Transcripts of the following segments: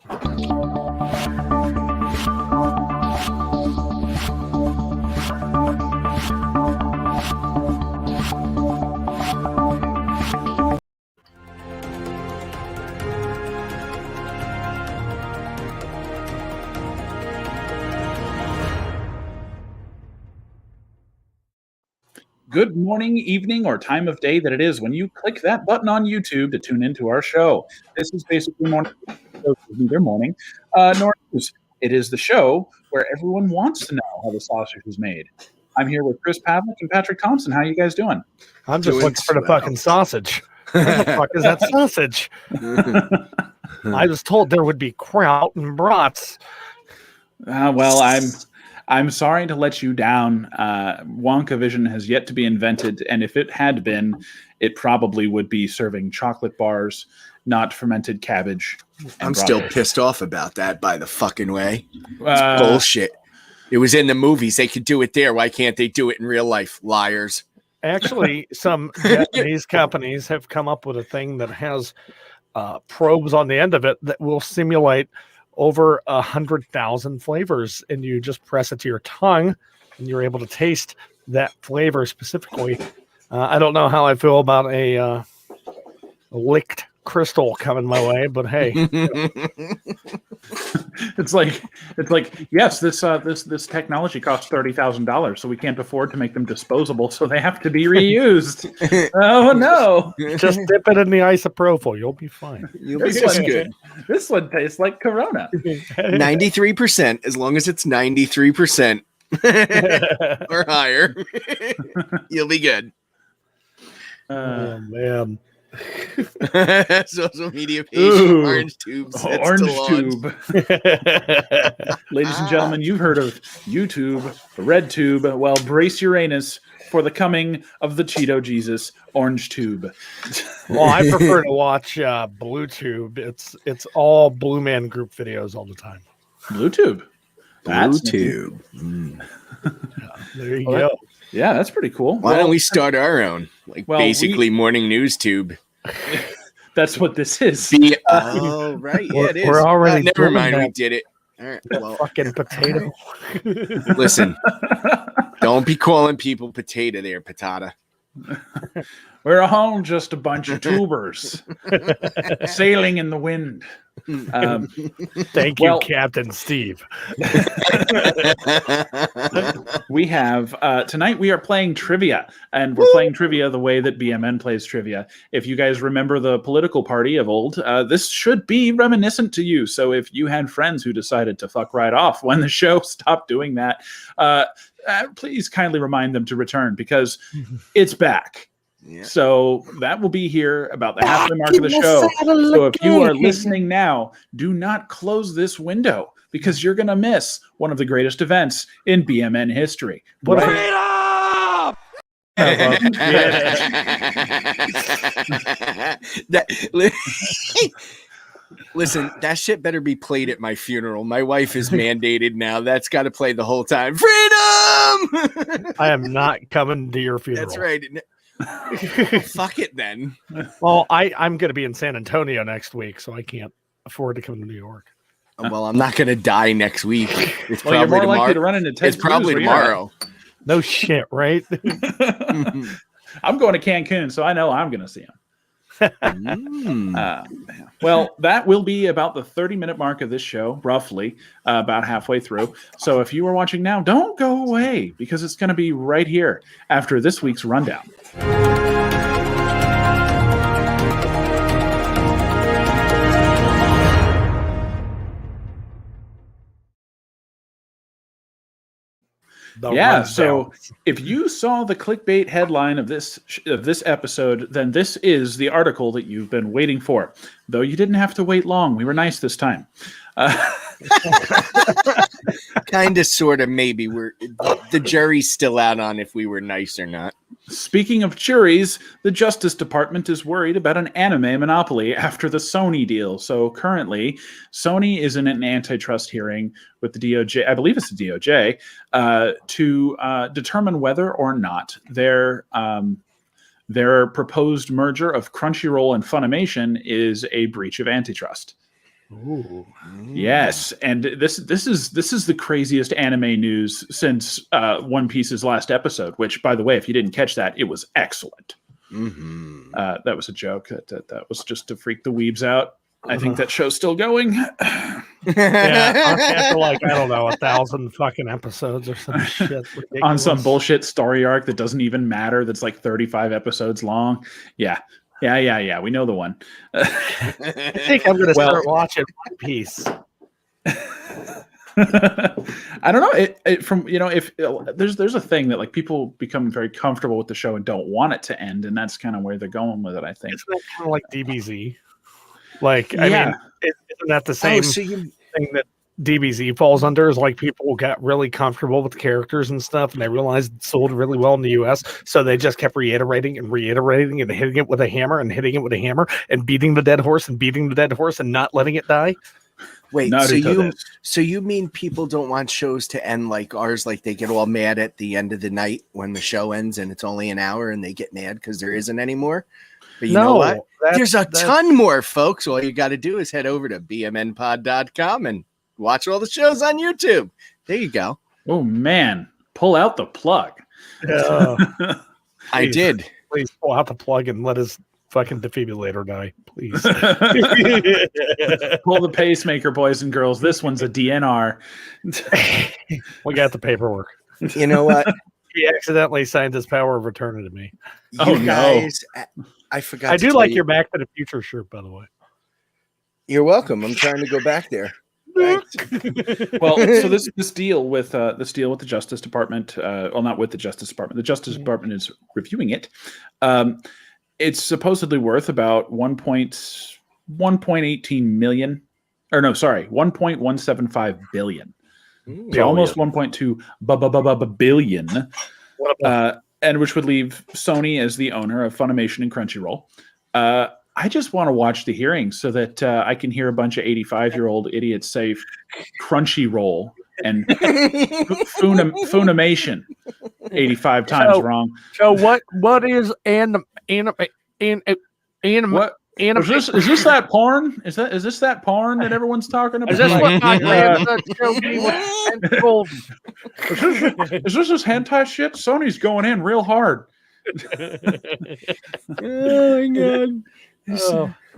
Good morning, evening, or time of day that it is when you click that button on YouTube to tune into our show. This is basically morning, neither morning nor news. It is the show where everyone wants to know how the sausage is made. I'm here with Chris Pavlik and Patrick Thompson. How are you guys doing? I'm just looking for the fucking sausage. Where the fuck is that sausage? I was told there would be kraut and brats. Well, I'm sorry to let you down. Wonka Vision has yet to be invented, and if it had been, it probably would be serving chocolate bars, not fermented cabbage. I'm still pissed off about that, by the fucking way. It's bullshit. It was in the movies. They could do it there. Why can't they do it in real life? Liars. Actually, some Japanese companies have come up with a thing that has probes on the end of it that will simulate over 100,000 flavors, and you just press it to your tongue and you're able to taste that flavor specifically. I don't know how I feel about a licked crystal coming my way, but hey, it's like yes, this technology costs $30,000, so we can't afford to make them disposable, so they have to be reused. Oh no! Just dip it in the isopropyl, you'll be fine. You'll be just good. This one tastes like Corona. 93%, as long as it's 93% or higher, you'll be good. Oh man. Social media page. Orange Tube. Orange Tube. Ladies and gentlemen, you've heard of YouTube, the Red Tube. Well, brace Uranus for the coming of the Cheeto Jesus, Orange Tube. Well, I prefer to watch Blue Tube. It's all Blue Man Group videos all the time. Blue Tube. Blue Tube. There you go. Yeah, that's pretty cool. Why don't we start our own? Basically morning news tube. That's what this is. Oh, right. Yeah, it is. We're already never mind. We did it. All right. Well, fucking potato. Listen, don't be calling people potato there, patata. We're all just a bunch of tubers sailing in the wind. Thank you, Captain Steve. We have tonight we are playing trivia, and we're playing trivia the way that BMN plays trivia. If you guys remember the political party of old, this should be reminiscent to you. So if you had friends who decided to fuck right off when the show stopped doing that, please kindly remind them to return, because it's back. Yeah. So that will be here about the halfway mark of the show. So if you are listening now, do not close this window, because you're going to miss one of the greatest events in BMN history. Listen, that shit better be played at my funeral. My wife is mandated now. That's got to play the whole time. Freedom! I am not coming to your funeral. That's right. Fuck it then. Well, I'm going to be in San Antonio next week, so I can't afford to come to New York. Well, I'm not going to die next week. It's probably you're more tomorrow. likely to run into Ted It's probably tomorrow. No shit, right? I'm going to Cancun, so I know I'm going to see him. Well, that will be about the 30-minute mark of this show, roughly, about halfway through. So if you are watching now, don't go away, because it's going to be right here after this week's rundown. So if you saw the clickbait headline of this episode, then this is the article that you've been waiting for. Though you didn't have to wait long. We were nice this time. Kind of, sort of, maybe. The jury's still out on if we were nice or not. Speaking of juries, the Justice Department is worried about an anime monopoly after the Sony deal. So currently, Sony is in an antitrust hearing with the DOJ, I believe it's the DOJ, to determine whether or not their proposed merger of Crunchyroll and Funimation is a breach of antitrust. Ooh. Yes, and this is the craziest anime news since One Piece's last episode. Which, by the way, if you didn't catch that, it was excellent. That was a joke. That was just to freak the weebs out. I think that show's still going. Yeah, after like I don't know 1,000 fucking episodes or some shit ridiculous. On some bullshit story arc that doesn't even matter. That's like 35 episodes long. Yeah. We know the one. I think I'm gonna start watching One Piece. I don't know. It from if there's a thing that like people become very comfortable with the show and don't want it to end, and that's kind of where they're going with it. I think Isn't that kind of like DBZ? Like, I mean, isn't that the same thing that DBZ falls under? Is like people got really comfortable with characters and stuff, and they realized it sold really well in the US, so they just kept reiterating and hitting it with a hammer and hitting it with a hammer and beating the dead horse and beating the dead horse and not letting it die. Wait, so you mean people don't want shows to end like ours? Like they get all mad at the end of the night when the show ends and it's only an hour, and they get mad because there isn't any more? But you know what? There's a ton more, folks. All you got to do is head over to bmnpod.com and watch all the shows on YouTube. There you go. Oh, man. Pull out the plug. I did. Please pull out the plug and let his fucking defibrillator die, please. Pull the pacemaker, boys and girls. This one's a DNR. We got the paperwork. You know what? He accidentally signed his power of attorney to me. You guys, I forgot. I do like your Back to the Future shirt, by the way. You're welcome. I'm trying to go back there. Well, so this deal with the Justice Department, well, not with the Justice Department. The Justice Department is reviewing it. It's supposedly worth about 1.18 million, or no, sorry, 1.175 billion. So almost 1.2 billion, and which would leave Sony as the owner of Funimation and Crunchyroll. I just want to watch the hearing so that I can hear a bunch of 85-year-old idiots say Crunchyroll and Funimation 85 times wrong. So what is Is this that porn? Is this that porn that everyone's talking about? Is this what my grandson showed me? Is this hentai shit? Sony's going in real hard. Oh my god!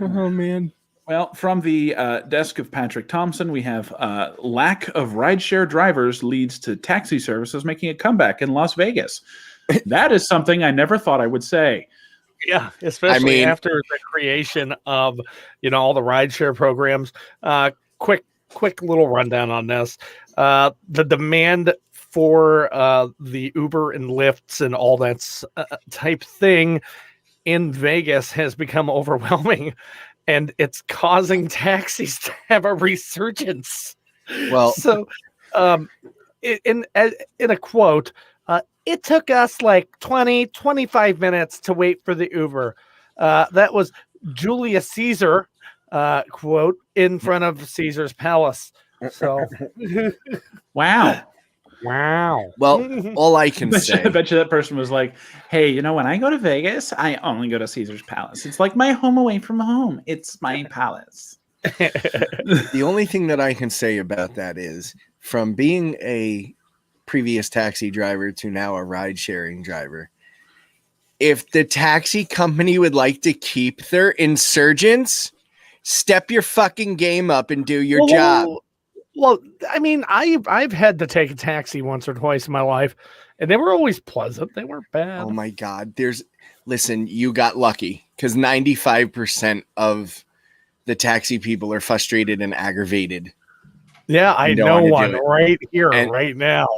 Oh man! Well, from the desk of Patrick Thompson, we have lack of rideshare drivers leads to taxi services making a comeback in Las Vegas. That is something I never thought I would say. Yeah, especially after the creation of all the rideshare programs. Quick little rundown on this. The demand for the Uber and Lyfts and all that type thing in Vegas has become overwhelming, and it's causing taxis to have a resurgence. Well, so in a quote. It took us like 25 minutes to wait for the Uber. That was Julius Caesar, quote, in front of Caesar's palace. So, wow. Well, all I can say. I bet you that person was like, hey, when I go to Vegas, I only go to Caesar's palace. It's like my home away from home. It's my palace. The only thing that I can say about that is from being a previous taxi driver to now a ride sharing driver, if the taxi company would like to keep their insurgents, step your fucking game up and do your job. Well, I mean, I've had to take a taxi once or twice in my life, and they were always pleasant. They weren't bad. Oh my god. Listen, you got lucky because 95% of the taxi people are frustrated and aggravated. Yeah, I know one right here, right now.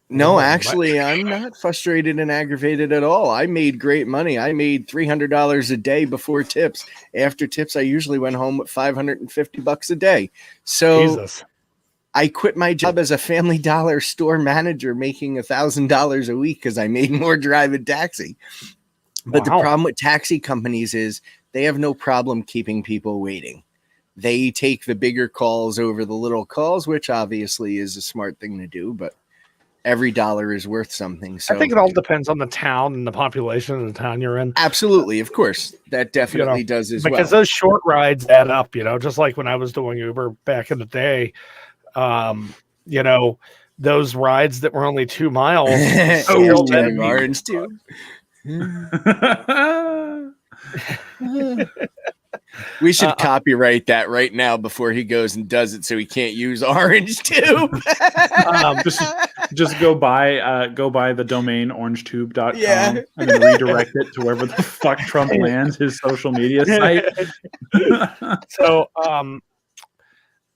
No, actually, I'm not frustrated and aggravated at all. I made great money. I made $300 a day before tips. After tips, I usually went home with $550 a day. So Jesus. I quit my job as a Family Dollar store manager, making $1,000 a week because I made more driving taxi. But the problem with taxi companies is they have no problem keeping people waiting. They take the bigger calls over the little calls, which obviously is a smart thing to do, but every dollar is worth something. So I think it all depends on the town and the population of the town you're in. Absolutely, of course, that definitely does as well. Because those short rides add up, just like when I was doing Uber back in the day. Those rides that were only 2 miles. Orange too. We should copyright that right now before he goes and does it, so he can't use Orange Tube. Just go buy the domain orangetube.com Yeah. and then redirect it to wherever the fuck Trump lands his social media site. So,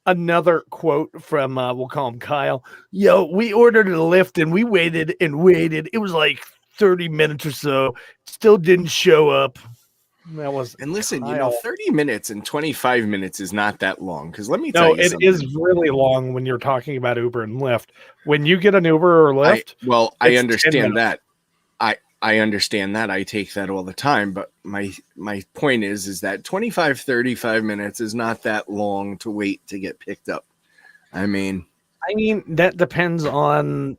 another quote from we'll call him Kyle. Yo, we ordered a lift and we waited and waited. It was like 30 minutes or so. Still didn't show up. That was And listen, Kyle. 30 minutes and 25 minutes is not that long. Because let me No, tell you it something. is really long when you're talking about Uber and Lyft. When you get an Uber or Lyft, I it's 10 understand that. minutes. I understand that. I take that all the time. But my point is that 25, 35 minutes is not that long to wait to get picked up. I mean, that depends on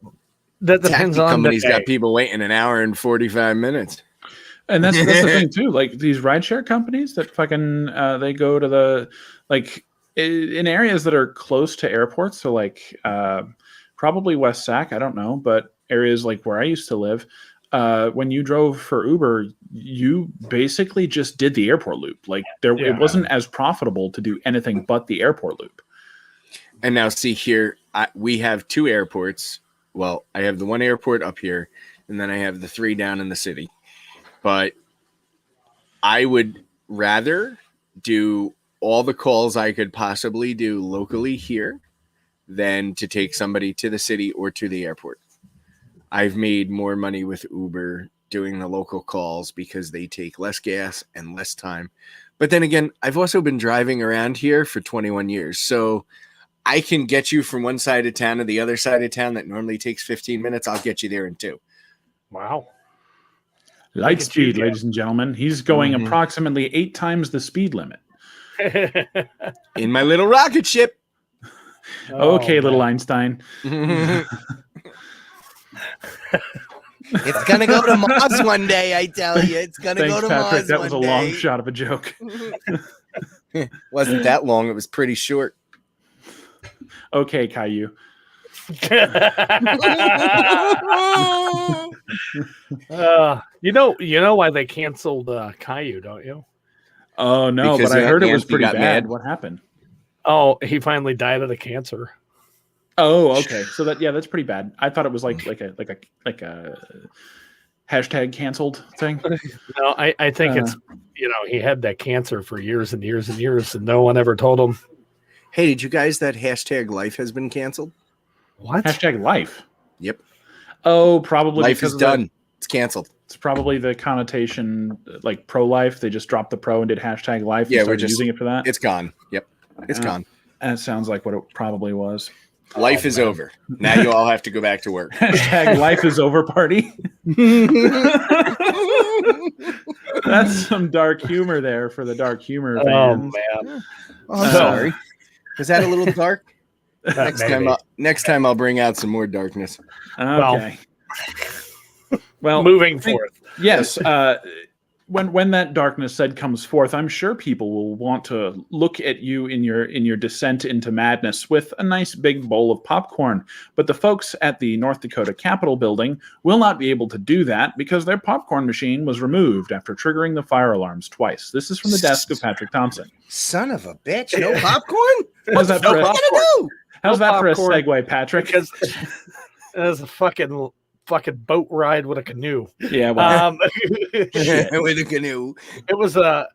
the company's day. got people waiting an hour and 45 minutes. And that's the thing too. Like these rideshare companies that fucking they go to the in areas that are close to airports. So like probably West Sac, I don't know, but areas like where I used to live, when you drove for Uber, you basically just did the airport loop. Like it wasn't as profitable to do anything but the airport loop. And now see here, we have 2 airports. Well, I have the one airport up here, and then I have the 3 down in the city. But I would rather do all the calls I could possibly do locally here than to take somebody to the city or to the airport. I've made more money with Uber doing the local calls because they take less gas and less time. But then again, I've also been driving around here for 21 years. So I can get you from one side of town to the other side of town that normally takes 15 minutes. I'll get you there in 2. Wow. Light speed, ladies and gentlemen. He's going approximately 8 times the speed limit. In my little rocket ship. Okay, little Einstein. It's going to go to Mars one day, I tell you. It's going to go to Patrick. Mars That was a one day. long shot of a joke. Wasn't that long. It was pretty short. Okay, Caillou. You know why they canceled Caillou, don't you? Oh no, Because but I heard it was Anthony pretty got bad. mad. What happened? Oh, he finally died of the cancer. Oh, okay. So that's pretty bad. I thought it was like a hashtag canceled thing. No, I think it's he had that cancer for years and years and years, and no one ever told him. Hey, did you guys that hashtag life has been canceled? What? Hashtag life. Yep. Oh, probably Life because is done. It's canceled. It's probably the connotation like pro-life. They just dropped the pro and did hashtag life. Yeah, and we're started using it for that. It's gone. Yep. It's gone. That sounds like what it probably was. Life is over. Now you all have to go back to work. Hashtag life is over party. That's some dark humor there for the dark humor fans. Oh man. Oh, I'm sorry. Was that a little dark? Maybe. Next time I'll bring out some more darkness. Okay. Well, moving forth. Yes. When that darkness said comes forth, I'm sure people will want to look at you in your descent into madness with a nice big bowl of popcorn. But the folks at the North Dakota Capitol building will not be able to do that because their popcorn machine was removed after triggering the fire alarms twice. This is from the desk of Patrick Thompson. Son of a bitch! No popcorn. How's that for a popcorn. segue, Patrick? Because it was a fucking boat ride with a canoe. Yeah, well, With a canoe. It was a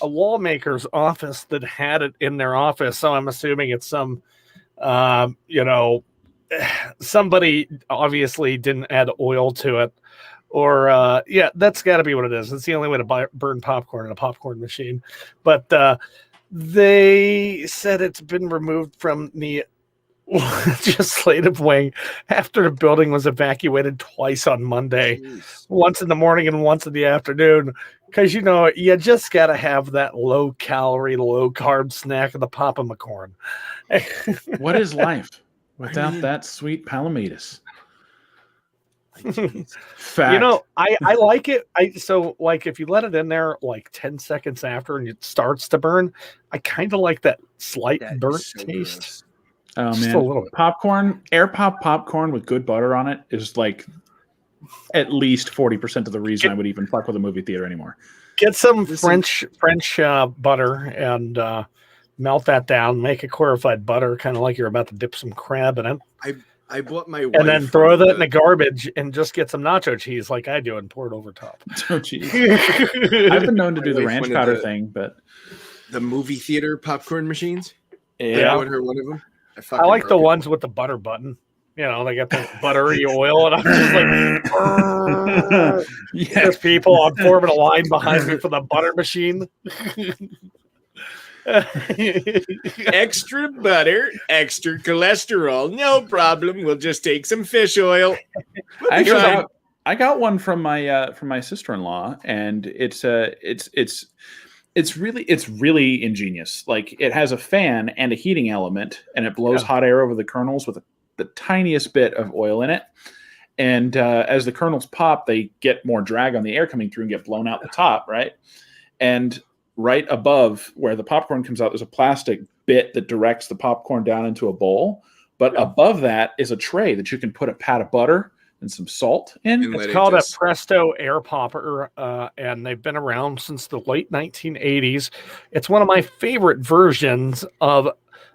wallmaker's office that had it in their office. So I'm assuming it's some, somebody obviously didn't add oil to it. Or, that's got to be what it is. It's the only way to burn popcorn in a popcorn machine. But they said it's been removed from the legislative wing after the building was evacuated twice on Monday. Jeez. Once Once in the morning and once in the afternoon, because you just got to have that low calorie, low carb snack of the popcorn. what is life without that sweet palomitas? Fact. You know, I like it. So like if you let it in there like 10 seconds after and it starts to burn, I kind of like that slight burnt taste. Gross. Oh Just a man, little bit. popcorn, air pop popcorn with good butter on it is like at least 40% of the reason I would even fuck with a movie theater anymore. Get some French butter and melt that down. Make it clarified butter, kind of like you're about to dip some crab in it. I bought my wife And then throw that in the garbage and just get some nacho cheese like I do and pour it over top. Oh, geez. I've been known to do the ranch powder thing, but the movie theater popcorn machines. Yeah. I bought her one of them. I like the ones with the butter button. You know, they got the buttery oil, and I'm just like, yes. There's people. I'm forming a line behind me for the butter machine. Extra butter, extra cholesterol. No problem. We'll just take some fish oil. I got one from my sister-in-law, and it's really ingenious. Like, it has a fan and a heating element, and it blows hot air over the kernels with the tiniest bit of oil in it. And as the kernels pop, they get more drag on the air coming through and get blown out the top, right? And right above where the popcorn comes out, there's a plastic bit that directs the popcorn down into a bowl. But above that is a tray that you can put a pat of butter and some salt in. It's called a Presto Air Popper, and they've been around since the late 1980s. It's one of my favorite versions of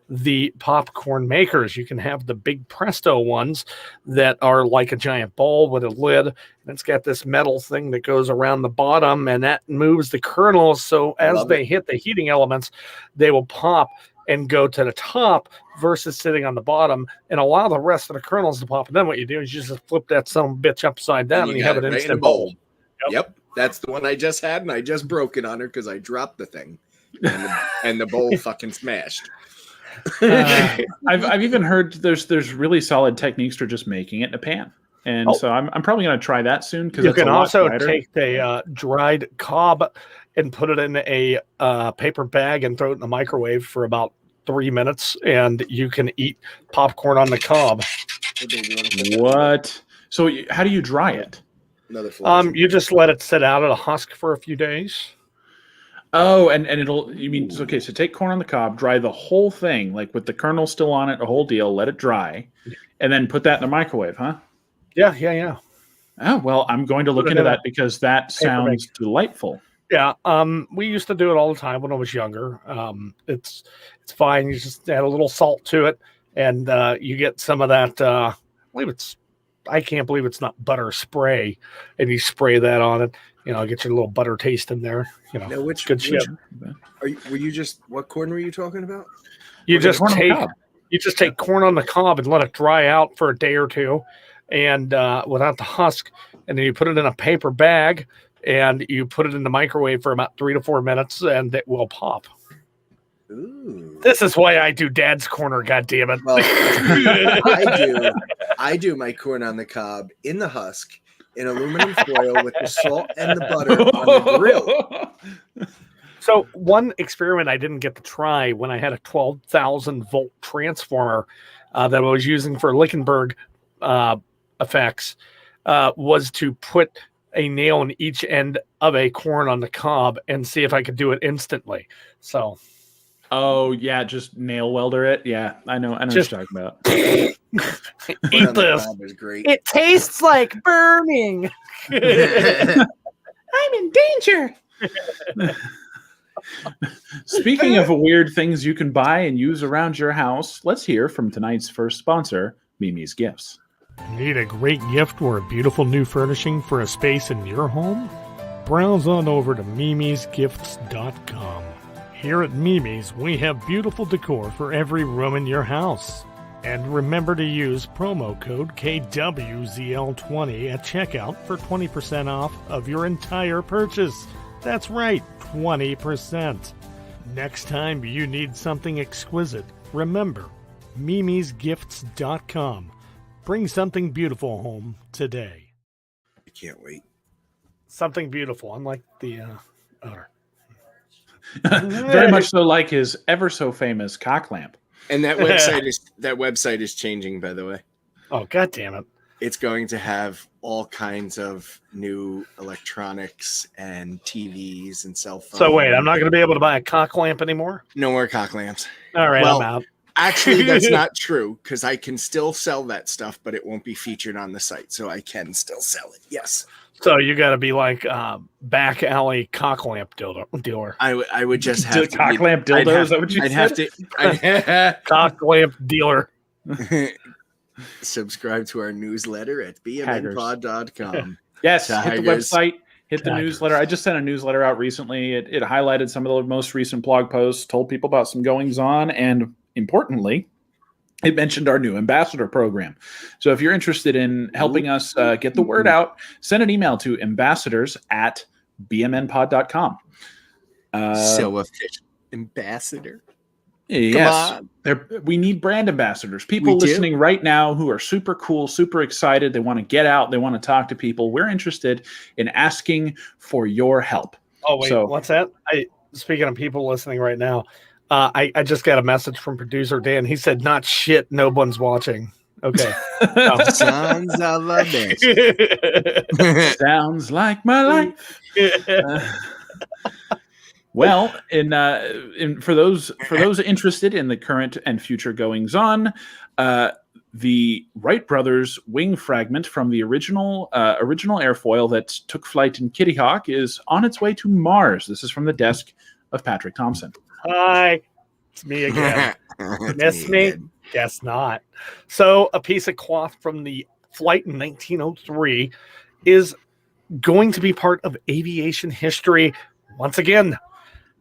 the popcorn makers. You can have the big Presto ones that are like a giant ball with a lid, and it's got this metal thing that goes around the bottom, and that moves the kernels. So as they hit the heating elements, they will pop and go to the top versus sitting on the bottom and allow the rest of the kernels to pop. And then what you do is you just flip that son of a bitch upside down and you have an instant bowl. Yep. That's the one I just had, and I just broke it on her because I dropped the thing, and the bowl fucking smashed. I've even heard there's really solid techniques for just making it in a pan, and so I'm probably going to try that soon, because you can also take the dried cob and put it in a paper bag and throw it in the microwave for about 3 minutes, and you can eat popcorn on the cob. What? So how do you dry it? You just let it sit out at a husk for a few days. Oh, and you mean, okay, so take corn on the cob, dry the whole thing, like with the kernel still on it, the whole deal, let it dry, and then put that in the microwave, huh? Yeah. Oh, well, I'm going to look into that, because that sounds delightful. Yeah, we used to do it all the time when I was younger. It's fine. You just add a little salt to it, and you get some of that, I can't believe it's not butter spray, and you spray that on it. You know, get your little butter taste in there. You know, now, good shit. What corn were you talking about? You just take corn on the cob and let it dry out for a day or two, and without the husk, and then you put it in a paper bag and you put it in the microwave for about 3 to 4 minutes, and it will pop. Ooh. This is why I do Dad's Corner. God damn it! Well, I do my corn on the cob in the husk, in aluminum foil with the salt and the butter on the grill. So one experiment I didn't get to try when I had a 12,000 volt transformer that I was using for Lichtenberg effects was to put a nail in each end of a corn on the cob and see if I could do it instantly. So, oh yeah, just nail welder it. Yeah, I know what you're talking about. Eat this. It tastes like burning. I'm in danger. Speaking of weird things you can buy and use around your house, let's hear from tonight's first sponsor, Mimi's Gifts. Need a great gift or a beautiful new furnishing for a space in your home? Browse on over to mimisgifts.com. Here at Mimi's, we have beautiful decor for every room in your house. And remember to use promo code KWZL20 at checkout for 20% off of your entire purchase. That's right, 20%. Next time you need something exquisite, remember, mimisgifts.com. Bring something beautiful home today. I can't wait. Something beautiful, unlike the other. Very much so like his ever so famous cock lamp. And that website is changing, by the way. Oh, God damn it. it's going to have all kinds of new electronics and TVs and cell phones. So wait, I'm not going to be able to buy a cock lamp anymore? No more cock lamps. All right, Well, I'm out. Actually, that's not true because I can still sell that stuff, but it won't be featured on the site. So I can still sell it. Yes. So you got to be like back alley cock lamp dealer. I would just have to cock lamp dildo. Is that what you said? I'd have to Cock lamp dealer. subscribe to our newsletter at bmnpod.com. Yes, hit the website, hit the Taggers. newsletter. I just sent a newsletter out recently. It highlighted some of the most recent blog posts, told people about some goings on, and importantly, it mentioned our new ambassador program. So if you're interested in helping us get the word out, send an email to ambassadors@bmnpod.com. So official. Ambassador. Yes, we need brand ambassadors. People listening right now who are super cool, super excited. They want to get out. They want to talk to people. We're interested in asking for your help. Oh, wait, what's that? Speaking of people listening right now, I just got a message from producer Dan. He said, not shit, no one's watching. Okay. Sons of a bitch. Sounds like my life. Well, for those interested in the current and future goings on, the Wright brothers wing fragment from the original airfoil that took flight in Kitty Hawk is on its way to Mars. This is from the desk of Patrick Thompson. Hi, it's me again. Miss me? Guess not. So, a piece of cloth from the flight in 1903 is going to be part of aviation history once again.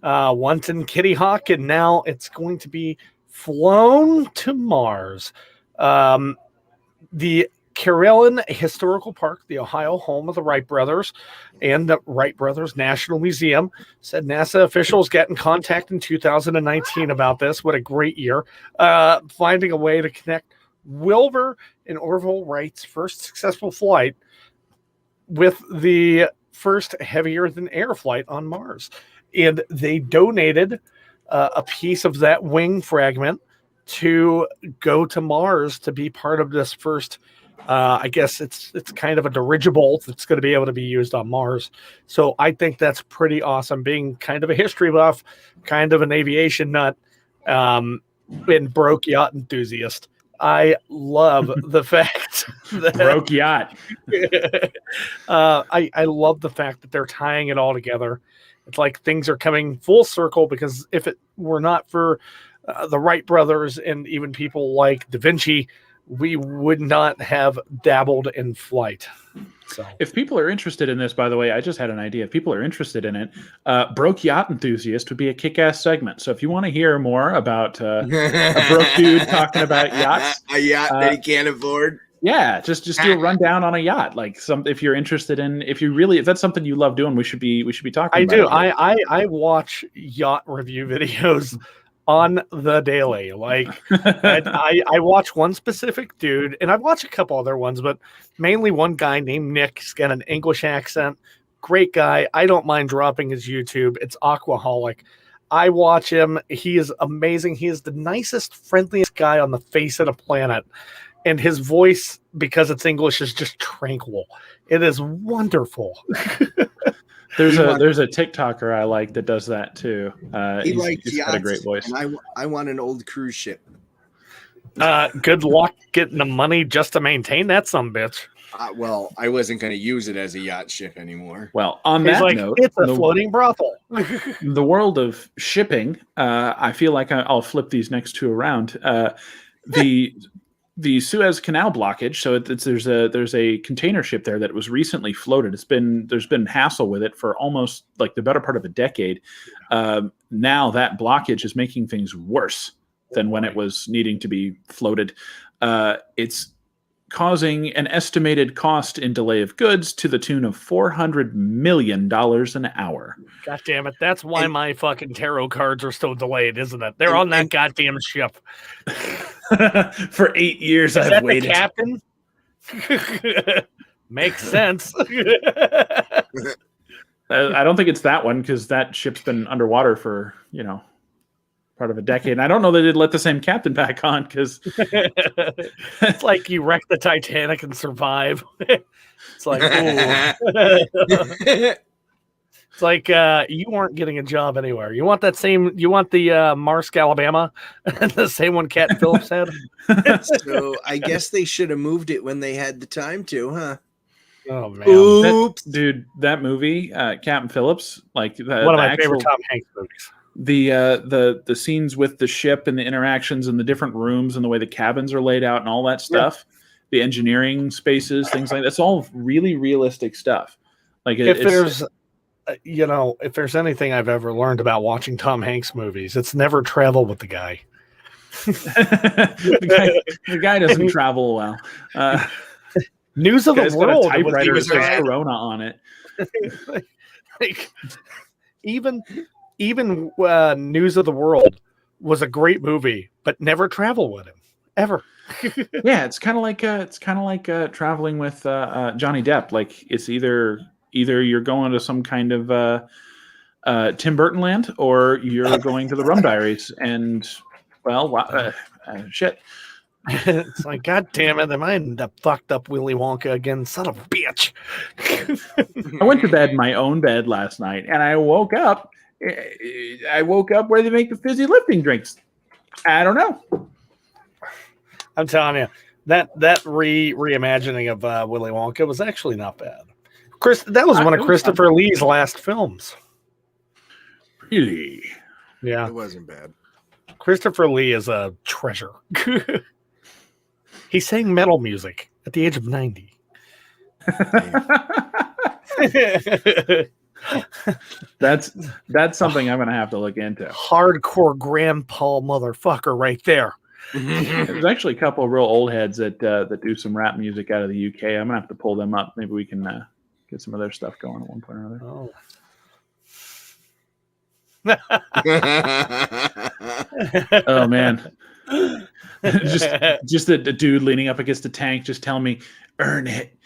Once in Kitty Hawk, and now it's going to be flown to Mars. The Carillon Historical Park, the Ohio home of the Wright brothers, and the Wright Brothers National Museum, said NASA officials get in contact in 2019 about this. What a great year. Finding a way to connect Wilbur and Orville Wright's first successful flight with the first heavier-than-air flight on Mars. And they donated a piece of that wing fragment to go to Mars to be part of this first. I guess it's kind of a dirigible that's going to be able to be used on Mars. So I think that's pretty awesome. Being kind of a history buff, kind of an aviation nut, and broke yacht enthusiast. I love the fact that broke yacht. I love the fact that they're tying it all together. It's like things are coming full circle, because if it were not for the Wright brothers and even people like Da Vinci, we would not have dabbled in flight. So, if people are interested in this, by the way, I just had an idea. If people are interested in it, Broke Yacht Enthusiast would be a kick-ass segment. So if you want to hear more about a broke dude talking about yachts, a yacht that he can't afford. Yeah, just do a rundown on a yacht. Like if you're interested in, if that's something you love doing, we should be talking about it. I watch yacht review videos on the daily. Like I watch one specific dude, and I've watched a couple other ones, but mainly one guy named Nick. He's got an English accent. Great guy. I don't mind dropping his YouTube. It's Aquaholic. I watch him. He is amazing. He is the nicest, friendliest guy on the face of the planet. And his voice, because it's English, is just tranquil. It is wonderful. There's a TikToker I like that does that too. He's got a great voice. And I want an old cruise ship. Good luck getting the money just to maintain that bitch. Well, I wasn't going to use it as a yacht ship anymore. Well, on that note, it's a floating brothel. The world of shipping, I feel like I'll flip these next two around. The Suez Canal blockage. So there's a container ship there that was recently floated. There's been hassle with it for almost like the better part of a decade. Now that blockage is making things worse than when it was needing to be floated. It's causing an estimated cost in delay of goods to the tune of $400 million an hour. God damn it. That's why my fucking tarot cards are so delayed, isn't it? They're on that goddamn ship. For 8 years I've waited. The captain? Makes sense. I don't think it's that one, because that ship's been underwater for, part of a decade. And I don't know that they'd let the same captain back on because it's like you wreck the Titanic and survive. It's like, ooh. It's like you weren't getting a job anywhere. You want the Marsk, Alabama, the same one Captain Phillips had. So I guess they should have moved it when they had the time to, huh? Oh man, oops, dude, that movie, Captain Phillips, like one of my favorite Tom Hanks movies. The scenes with the ship and the interactions and the different rooms and the way the cabins are laid out and all that stuff, the engineering spaces, things like that's all really realistic stuff. Like if there's anything I've ever learned about watching Tom Hanks movies, it's never travel with the guy. the guy doesn't travel well. News of the World. Got a typewriter that says Corona on it. Even News of the World was a great movie, but never travel with him ever. Yeah, it's kind of like traveling with Johnny Depp. Like it's either you're going to some kind of Tim Burton land or you're going to the Rum Diaries, and shit. It's like, God damn it, am I in the fucked up Willy Wonka again? Son of a bitch. I went to bed in my own bed last night, and I woke up where they make the fizzy lifting drinks. I don't know. I'm telling you, that reimagining of Willy Wonka was actually not bad. That was one of Christopher Lee's last films. Really? Yeah. It wasn't bad. Christopher Lee is a treasure. He sang metal music at the age of 90. That's something I'm going to have to look into. Hardcore grandpa motherfucker right there. There's actually a couple of real old heads that do some rap music out of the UK. I'm going to have to pull them up. Maybe we can get some of their stuff going at one point or another. Oh man. just a dude leaning up against a tank just telling me earn it.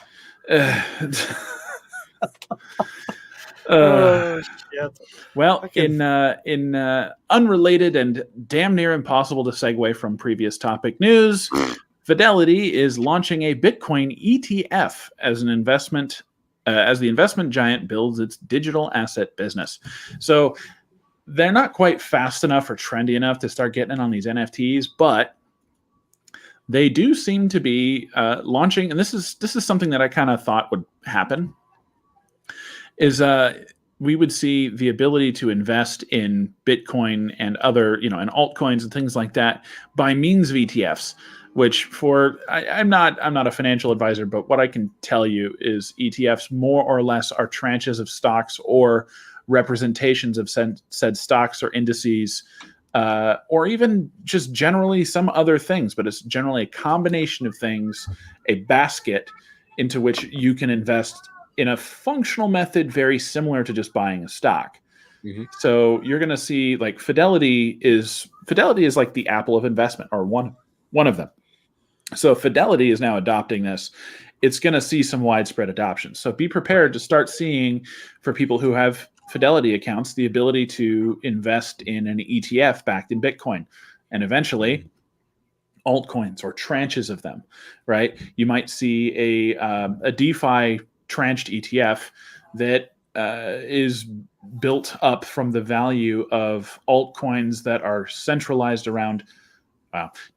Shit. Well, in unrelated and damn near impossible to segue from previous topic news, Fidelity is launching a Bitcoin ETF as an investment as the investment giant builds its digital asset business. So they're not quite fast enough or trendy enough to start getting in on these NFTs, but they do seem to be launching, and this is something that I kind of thought would happen, is we would see the ability to invest in Bitcoin and other, and altcoins and things like that by means of ETFs, which I'm not a financial advisor, but what I can tell you is ETFs more or less are tranches of stocks or representations of said stocks or indices, or even just generally some other things, but it's generally a combination of things, a basket into which you can invest in a functional method very similar to just buying a stock. Mm-hmm. So you're going to see like Fidelity is like the Apple of investment, or one of them. So Fidelity is now adopting this. It's going to see some widespread adoption. So be prepared to start seeing, for people who have Fidelity accounts, the ability to invest in an ETF backed in Bitcoin, and eventually altcoins or tranches of them, right? You might see a DeFi tranched ETF that is built up from the value of altcoins that are centralized around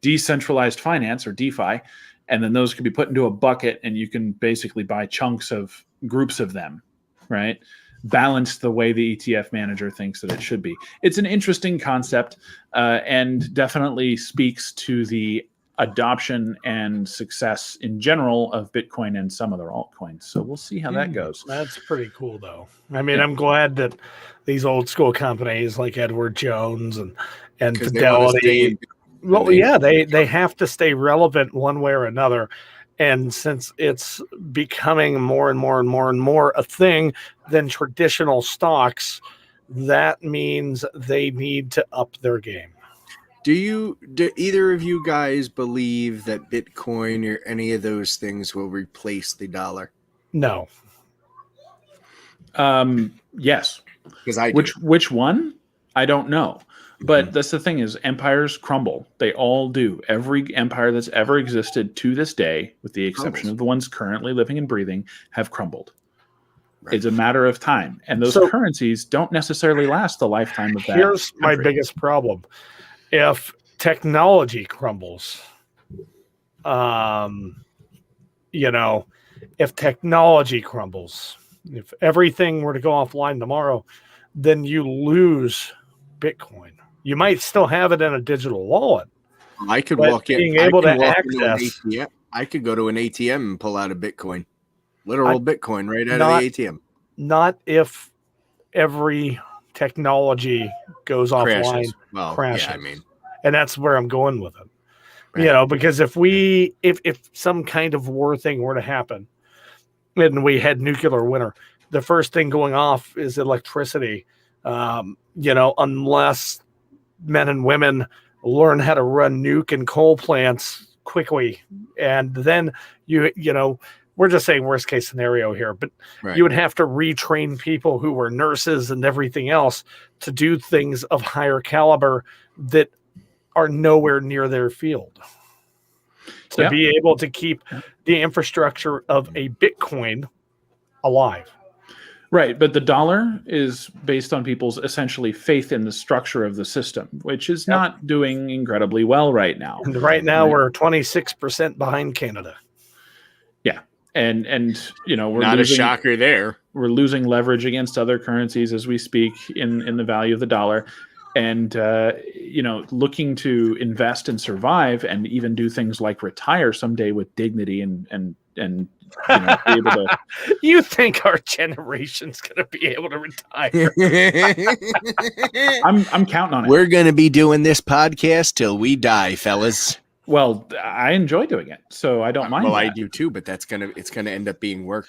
decentralized finance, or DeFi, and then those can be put into a bucket, and you can basically buy chunks of groups of them, right? Balanced the way the ETF manager thinks that it should be. It's an interesting concept, and definitely speaks to the adoption and success in general of Bitcoin and some other altcoins. So we'll see how that goes. That's pretty cool, though. I mean, I'm glad that these old school companies like Edward Jones and Fidelity, they have to stay relevant one way or another. And since it's becoming more and more and more and more a thing than traditional stocks, that means they need to up their game. Do either of you guys believe that Bitcoin or any of those things will replace the dollar? No. Yes. Because I do. Which one? I don't know. But that's the thing is empires crumble. They all do. Every empire that's ever existed to this day, with the exception of the ones currently living and breathing, have crumbled. Right. It's a matter of time. And those currencies don't necessarily last the lifetime of that. Here's my biggest problem. If technology crumbles, if technology crumbles, if everything were to go offline tomorrow, then you lose Bitcoin. You might still have it in a digital wallet. I could walk in. Being able to access. I could go to an ATM and pull out a Bitcoin. Literal Bitcoin right out of the ATM. Not if every technology goes offline. Well, crashes. Yeah, I mean. And that's where I'm going with it. Right. Because if some kind of war thing were to happen and we had nuclear winter, the first thing going off is electricity. Unless men and women learn how to run nuke and coal plants quickly. And then we're just saying worst case scenario here, but you would have to retrain people who were nurses and everything else to do things of higher caliber that are nowhere near their field. To be able to keep the infrastructure of a Bitcoin alive. Right, but the dollar is based on people's essentially faith in the structure of the system, which is not doing incredibly well right now. And right now we're 26% behind Canada. Yeah, and we're not losing, a shocker there. We're losing leverage against other currencies as we speak in the value of the dollar, and looking to invest and survive, and even do things like retire someday with dignity and be able to. You think our generation's going to be able to retire? I'm counting on it. We're going to be doing this podcast till we die, fellas. Well, I enjoy doing it, so I don't mind. Well, that. I do too, but it's gonna end up being work.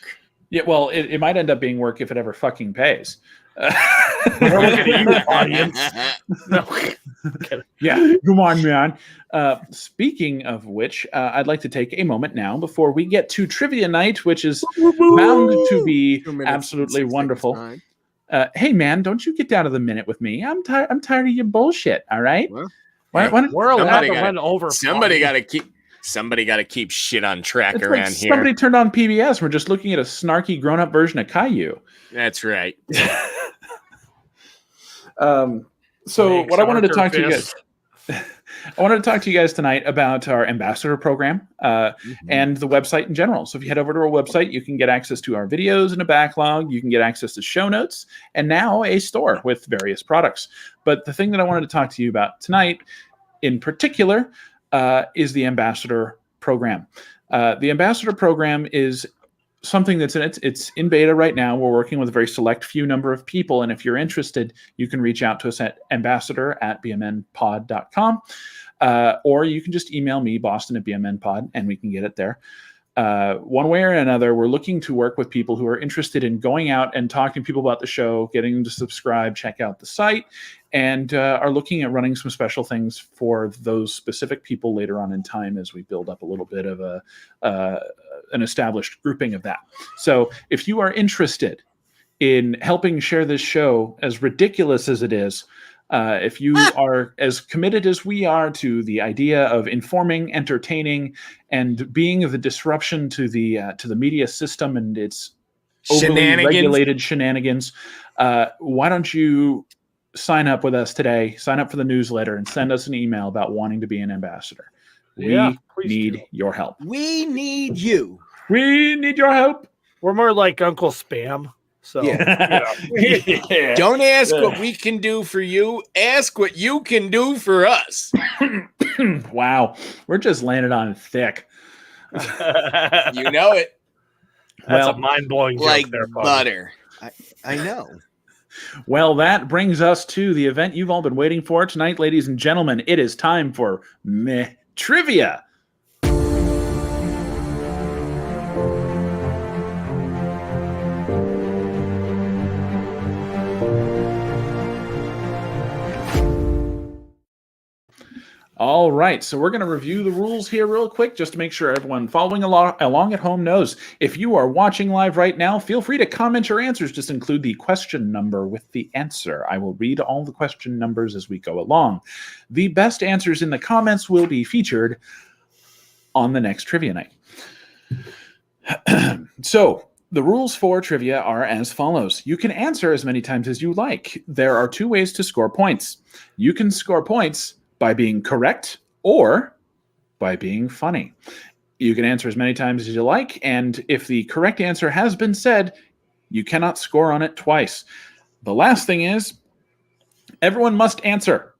Yeah, well, it might end up being work if it ever fucking pays. We're looking at you, audience. No. Yeah, come on, man. Speaking of which, I'd like to take a moment now before we get to trivia night, which is bound to be absolutely wonderful. Hey, man, don't you get down to the minute with me? I'm tired of your bullshit. All right. Well, we're allowed to run over. Somebody got to keep shit on track it's around like here. Somebody turned on PBS. We're just looking at a snarky grown-up version of Caillou. That's right. So what I wanted to talk to you guys, I wanted to talk to you guys tonight about our ambassador program and the website in general. So if you head over to our website, you can get access to our videos and a backlog. You can get access to show notes and now a store with various products. But the thing that I wanted to talk to you about tonight in particular is the ambassador program. The ambassador program is something that's it's in beta right now. We're working with a very select few number of people. And if you're interested, you can reach out to us at ambassador@bmnpod.com. Or you can just email me, Boston@bmnpod, and we can get it there. One way or another, we're looking to work with people who are interested in going out and talking to people about the show, getting them to subscribe, check out the site, and are looking at running some special things for those specific people later on in time as we build up a little bit of an established grouping of that. So if you are interested in helping share this show, as ridiculous as it is, if you are as committed as we are to the idea of informing, entertaining, and being the disruption to the media system and its overly regulated shenanigans, why don't you sign up with us today? Sign up for the newsletter and send us an email about wanting to be an ambassador. We need your help. We need you. We need your help. We're more like Uncle Spam. So yeah. Don't ask what we can do for you. Ask what you can do for us. Wow. We're just landing on thick. You know it. That's a mind-blowing joke like there, butter. I know. Well, that brings us to the event you've all been waiting for tonight, ladies and gentlemen. It is time for Meh Trivia. All right, so we're going to review the rules here real quick just to make sure everyone following along at home knows. If you are watching live right now, feel free to comment your answers. Just include the question number with the answer. I will read all the question numbers as we go along. The best answers in the comments will be featured on the next trivia night. So, the rules for trivia are as follows. You can answer as many times as you like. There are 2 ways to score points. You can score points by being correct or by being funny. You can answer as many times as you like, and if the correct answer has been said, you cannot score on it twice. The last thing is, everyone must answer.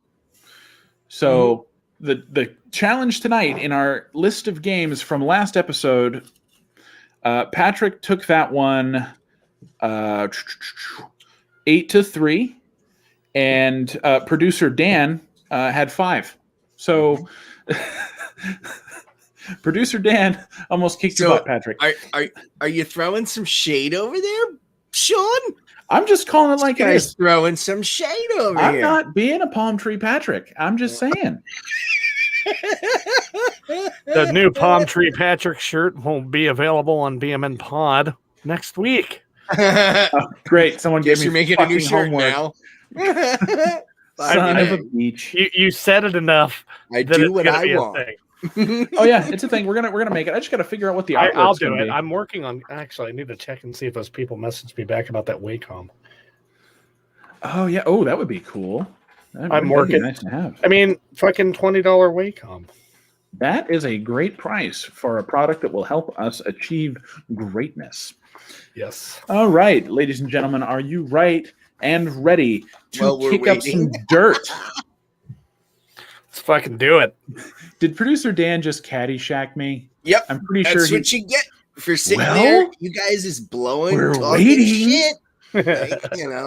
So the challenge tonight in our list of games from last episode, Patrick took that one 8-3, and producer Dan had 5. So producer Dan almost kicked your butt, Patrick. Are you throwing some shade over there, Sean? I'm just calling it like it is. Throwing some shade over I'm here. not being a palm tree Patrick. I'm just saying. The new Palm Tree Patrick shirt won't be available on BMN Pod next week. Great. Someone Guess gave me you're making a new shirt homework. now. Son of a beach. You said it enough. I do what I want. Oh yeah, it's a thing. We're gonna make it. I just gotta figure out what the artwork's I'll do gonna it. be. I'm working on. Actually, I need to check and see if those people messaged me back about that Wacom. Oh yeah. Oh, that would be cool. I'm working. Nice to have. I mean, fucking $20 Wacom. That is a great price for a product that will help us achieve greatness. Yes. All right, ladies and gentlemen, are you right and ready to kick up some dirt? Let's fucking do it. Did producer Dan just Caddyshack me? Yep. I'm pretty That's sure what you get for sitting Well, there. You guys is blowing, we're talking waiting. shit. Like,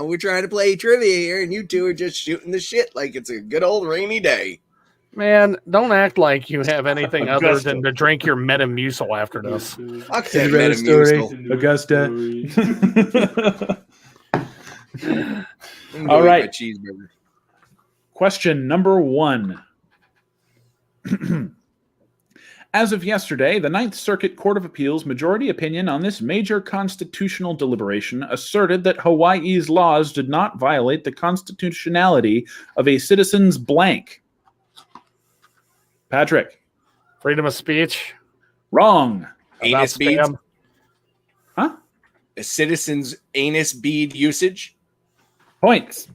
we're trying to play trivia here, and you two are just shooting the shit like it's a good old rainy day. Man, don't act like you have anything other Augusta. than to drink your Metamucil after this. Fuck Have that you read a story, Metamucil. Augusta? All right. Cheeseburger. Question number 1. As of yesterday, the Ninth Circuit Court of Appeals majority opinion on this major constitutional deliberation asserted that Hawaii's laws did not violate the constitutionality of a citizen's blank. Patrick. Freedom of speech. Wrong. Anus beads. Huh? A citizen's anus bead usage. Points.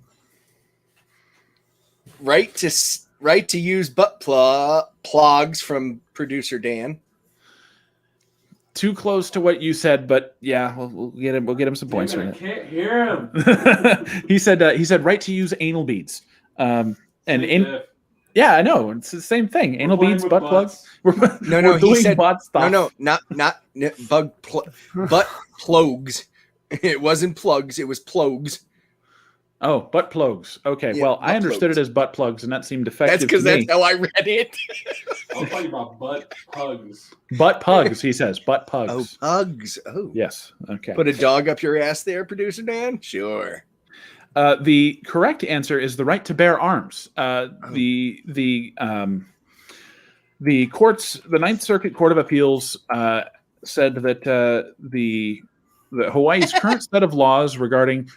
Right to use butt plugs from producer Dan. Too close to what you said, but yeah, we'll get him. We'll get him some points for I it. can't hear him. He said right to use anal beads. Yeah, I know it's the same thing. Anal beads, butt plugs. No, we're he doing said butt stuff. no, not butt plugs. It wasn't plugs. It was plugs. Oh, butt plugs. Okay, Yeah, well, I understood plugs. it as butt plugs, and that seemed effective. That's because to me. that's how I read it. I'm talking about butt pugs. Butt pugs. He says butt pugs. Oh, pugs. Oh, Yes. Okay. Put a dog up your ass there, producer Dan? Sure. The correct answer is the right to bear arms. The courts, the Ninth Circuit Court of Appeals, said that the Hawaii's current set of laws regarding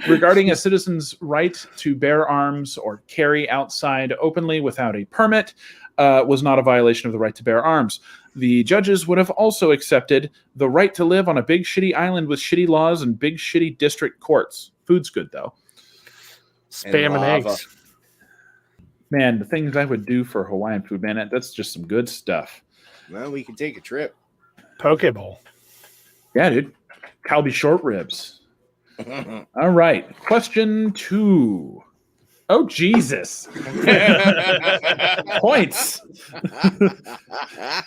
regarding a citizen's right to bear arms or carry outside openly without a permit was not a violation of the right to bear arms. The judges would have also accepted the right to live on a big shitty island with shitty laws and big shitty district courts. Food's good though. Spam and eggs. Man, the things I would do for Hawaiian food, man, that's just some good stuff. Well, we can take a trip. Pokeball. Yeah, dude. Calbee short ribs. All right. Question 2. Oh, Jesus. Points.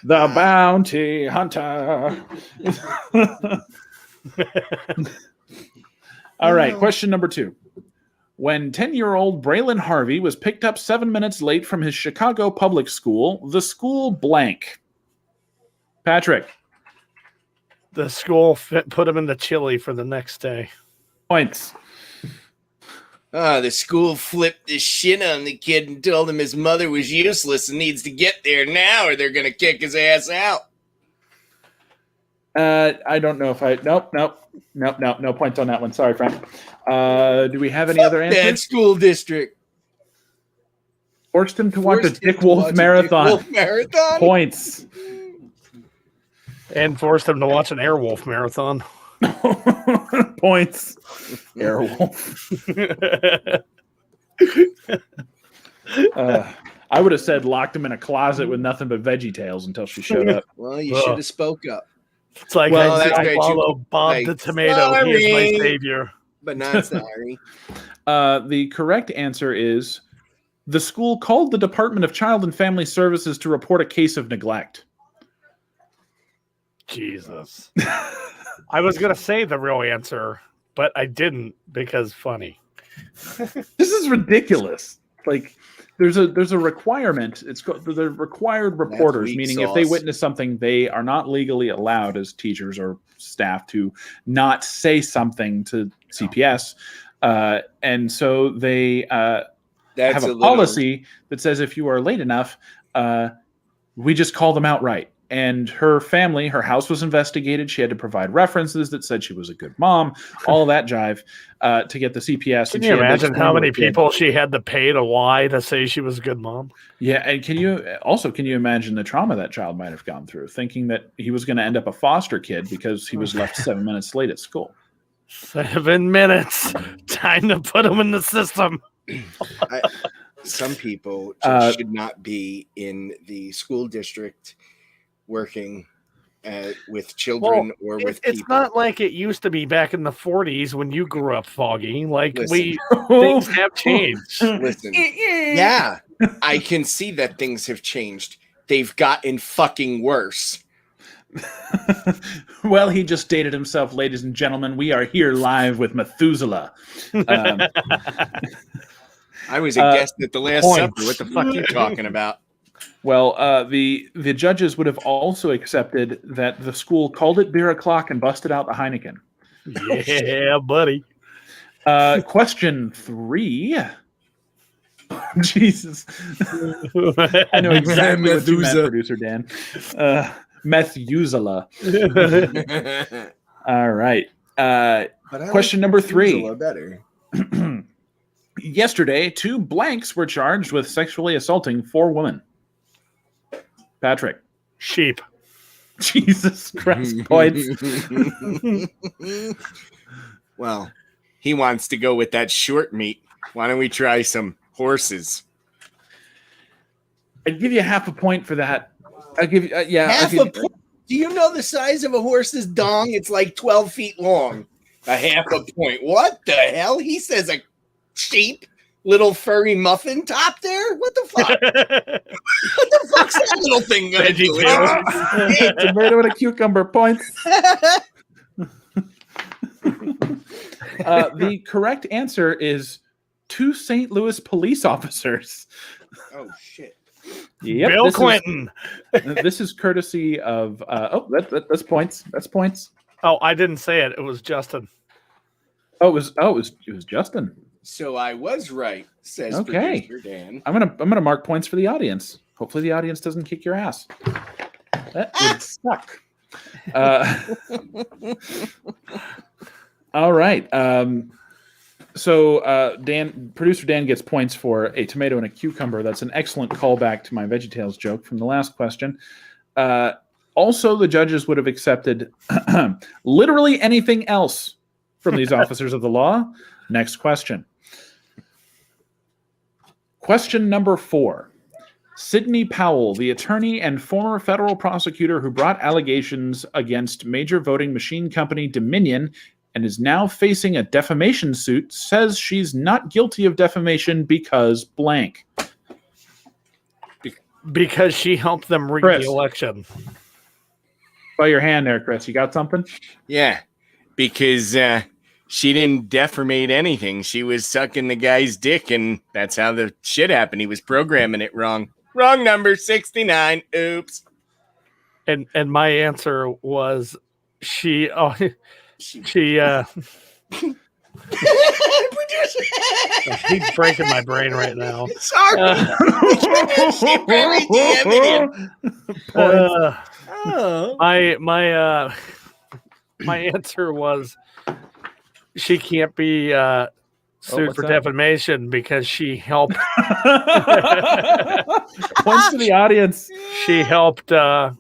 The bounty hunter. All right. Question number 2. When 10-year-old Braylon Harvey was picked up 7 minutes late from his Chicago public school, the school blank. Patrick. The school put him in the chili for the next day. Points. The school flipped the shit on the kid and told him his mother was useless and needs to get there now or they're going to kick his ass out. I don't know if Nope. No points on that one. Sorry, friend. Do we have any other answers? That school district. Forced him to watch a Dick Wolf marathon. Points. And forced him to watch an Airwolf marathon. Points. Airwolf. I would have said locked him in a closet with nothing but Veggie Tales until she showed up. Well, you should have spoke up. It's like I follow Bob like, the Tomato. He is my savior. But not sorry. The correct answer is the school called the Department of Child and Family Services to report a case of neglect. Jesus. I was going to say the real answer, but I didn't because funny. This is ridiculous. Like there's a requirement. It's called the required reporters, meaning if they witness something, they are not legally allowed as teachers or staff to not say something to CPS. And so they have a policy that says if you are late enough, we just call them outright. And her family, her house was investigated. She had to provide references that said she was a good mom, all that jive to get the CPS. Can you imagine how many people she had to pay to lie to say she was a good mom? Yeah, and can you imagine the trauma that child might have gone through, thinking that he was going to end up a foster kid because he was left 7 minutes late at school? 7 minutes. Time to put him in the system. Some people just should not be in the school district working with children or with people. It's not like it used to be back in the 40s when you grew up, Foggy. Like things have changed. Listen, yeah, I can see that things have changed. They've gotten fucking worse. Well, he just dated himself, ladies and gentlemen. We are here live with Methuselah. I was a guest at the Last Supper. What the fuck are you talking about? Well, the judges would have also accepted that the school called it beer o'clock and busted out the Heineken. Yeah, buddy. Question 3. Jesus. I know exactly what you meant, producer Dan. Methuselah. All right. Question number 3. Better. Yesterday, 2 blanks were charged with sexually assaulting 4 women. Patrick. Sheep. Jesus Christ. Points. Well, he wants to go with that short meat. Why don't we try some horses? I'd give you half a point for that. I'll give you, half a point. Do you know the size of a horse's dong? It's like 12 feet long. A half a point. What the hell? He says a sheep. Little furry muffin top there? What the fuck? What the fuck's that little thing gonna do? Tomato and a cucumber. Points. The correct answer is 2 St. Louis police officers. Oh shit! Yep, Bill Clinton. This is courtesy of. That's points. That's points. Oh, I didn't say it. It was Justin. It was Justin. So I was right, says producer Dan. I'm gonna mark points for the audience. Hopefully the audience doesn't kick your ass. That would suck. All right. So producer Dan gets points for a tomato and a cucumber. That's an excellent callback to my VeggieTales joke from the last question. Also, the judges would have accepted literally anything else from these officers of the law. Next question. Question number 4. Sidney Powell, the attorney and former federal prosecutor who brought allegations against major voting machine company Dominion and is now facing a defamation suit, says she's not guilty of defamation because blank. Because she helped them rig the election. By your hand there, Chris. You got something? Yeah, because she didn't defamate anything. She was sucking the guy's dick, and that's how the shit happened. He was programming it wrong. Wrong number, 69. Oops. And my answer was she. Producer He's breaking my brain right now. Sorry. She really DM'd him. Oh. My answer was she can't be sued what's for that? defamation because she helped. Points to the audience. She helped. Fuck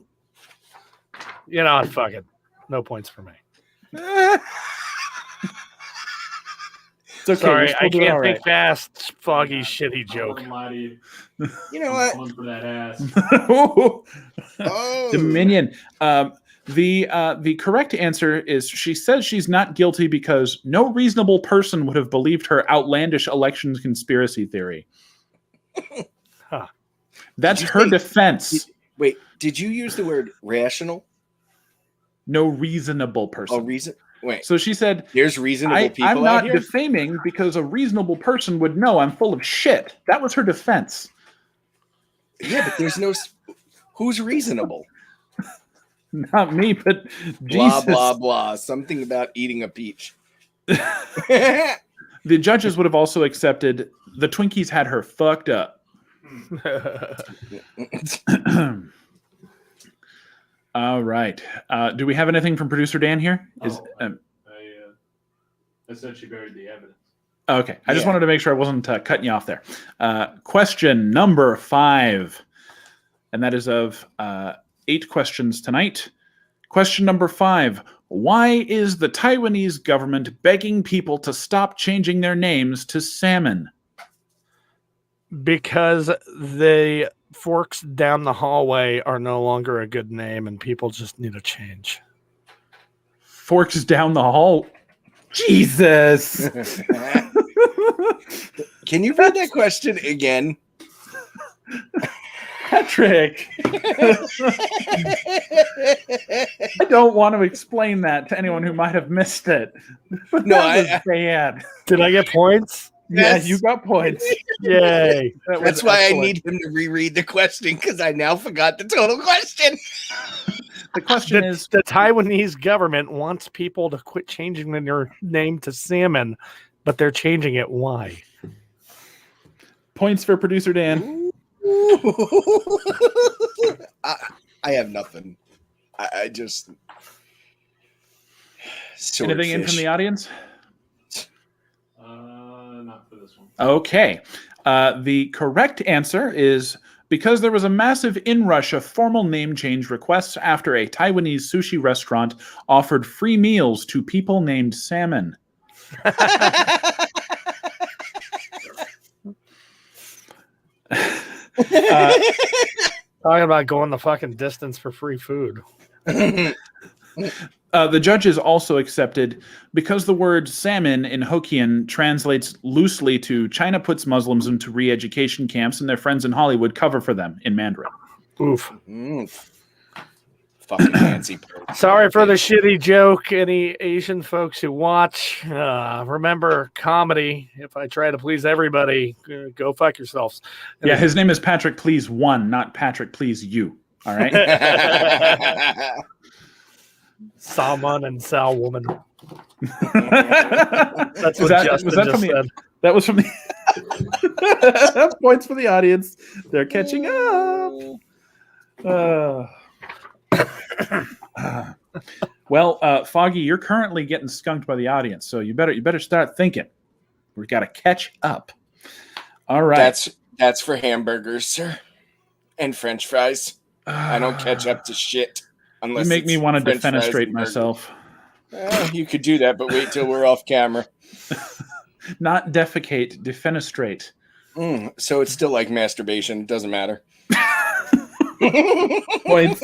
it. No points for me. It's okay. Sorry, I you're still doing can't all think fast. Foggy, shitty I'm joke. gonna lie to you. You know I'm what? going for that ass. Oh. Dominion. The correct answer is she says she's not guilty because no reasonable person would have believed her outlandish election conspiracy theory. Huh. That's Did you her say- defense. Wait, did you use the word rational? No reasonable person. Oh, reason. Wait, So she said, there's reasonable people I'm out not here. defaming because a reasonable person would know I'm full of shit. That was her defense. Yeah, but there's no. Who's reasonable? Not me, but Blah Jesus. blah blah. Something about eating a peach. The judges would have also accepted the Twinkies had her fucked up. All right. Do we have anything from producer Dan here? I said she buried the evidence. Okay. I just Yeah. wanted to make sure I wasn't cutting you off there. Question number 5. And that is of 8 questions tonight. Question number 5. Why is the Taiwanese government begging people to stop changing their names to salmon? Because the forks down the hallway are no longer a good name and people just need a change. Forks down the hall. Jesus. Can you read that question again? Patrick. I don't want to explain that to anyone who might have missed it. But No, that was I- bad. Did I get points? Yes. Yeah, you got points. Yay. That was That's why excellent. I need him to reread the question because I now forgot the total question. The question The, is, the Taiwanese government wants people to quit changing their name to salmon, but they're changing it. Why? points for producer Dan. I have nothing. I just Anything in from swordfish. the audience? Not for this one. Okay. The correct answer is because there was a massive inrush of formal name change requests after a Taiwanese sushi restaurant offered free meals to people named Salmon. Talking about going the fucking distance for free food. The judges also accepted because the word salmon in Hokkien translates loosely to China puts Muslims into re-education camps and their friends in Hollywood cover for them in Mandarin. Oof. Fucking Nancy. Sorry for the shitty joke. Any Asian folks who watch, remember comedy. If I try to please everybody, go fuck yourselves. Yeah, his name is Patrick Please One, not Patrick Please You. All right. Salmon and Sal woman. That's Was what that- Justin was that just from the- said. That was from the points for the audience. They're catching up. Well, Foggy, you're currently getting skunked by the audience, so you better start thinking. We've got to catch up. All right. That's for hamburgers, sir, and French fries. I don't catch up to shit unless You make me want to French fries defenestrate and burgers. myself. You could do that, but wait till we're off camera. Not defecate, defenestrate. So it's still like masturbation. It doesn't matter. Points.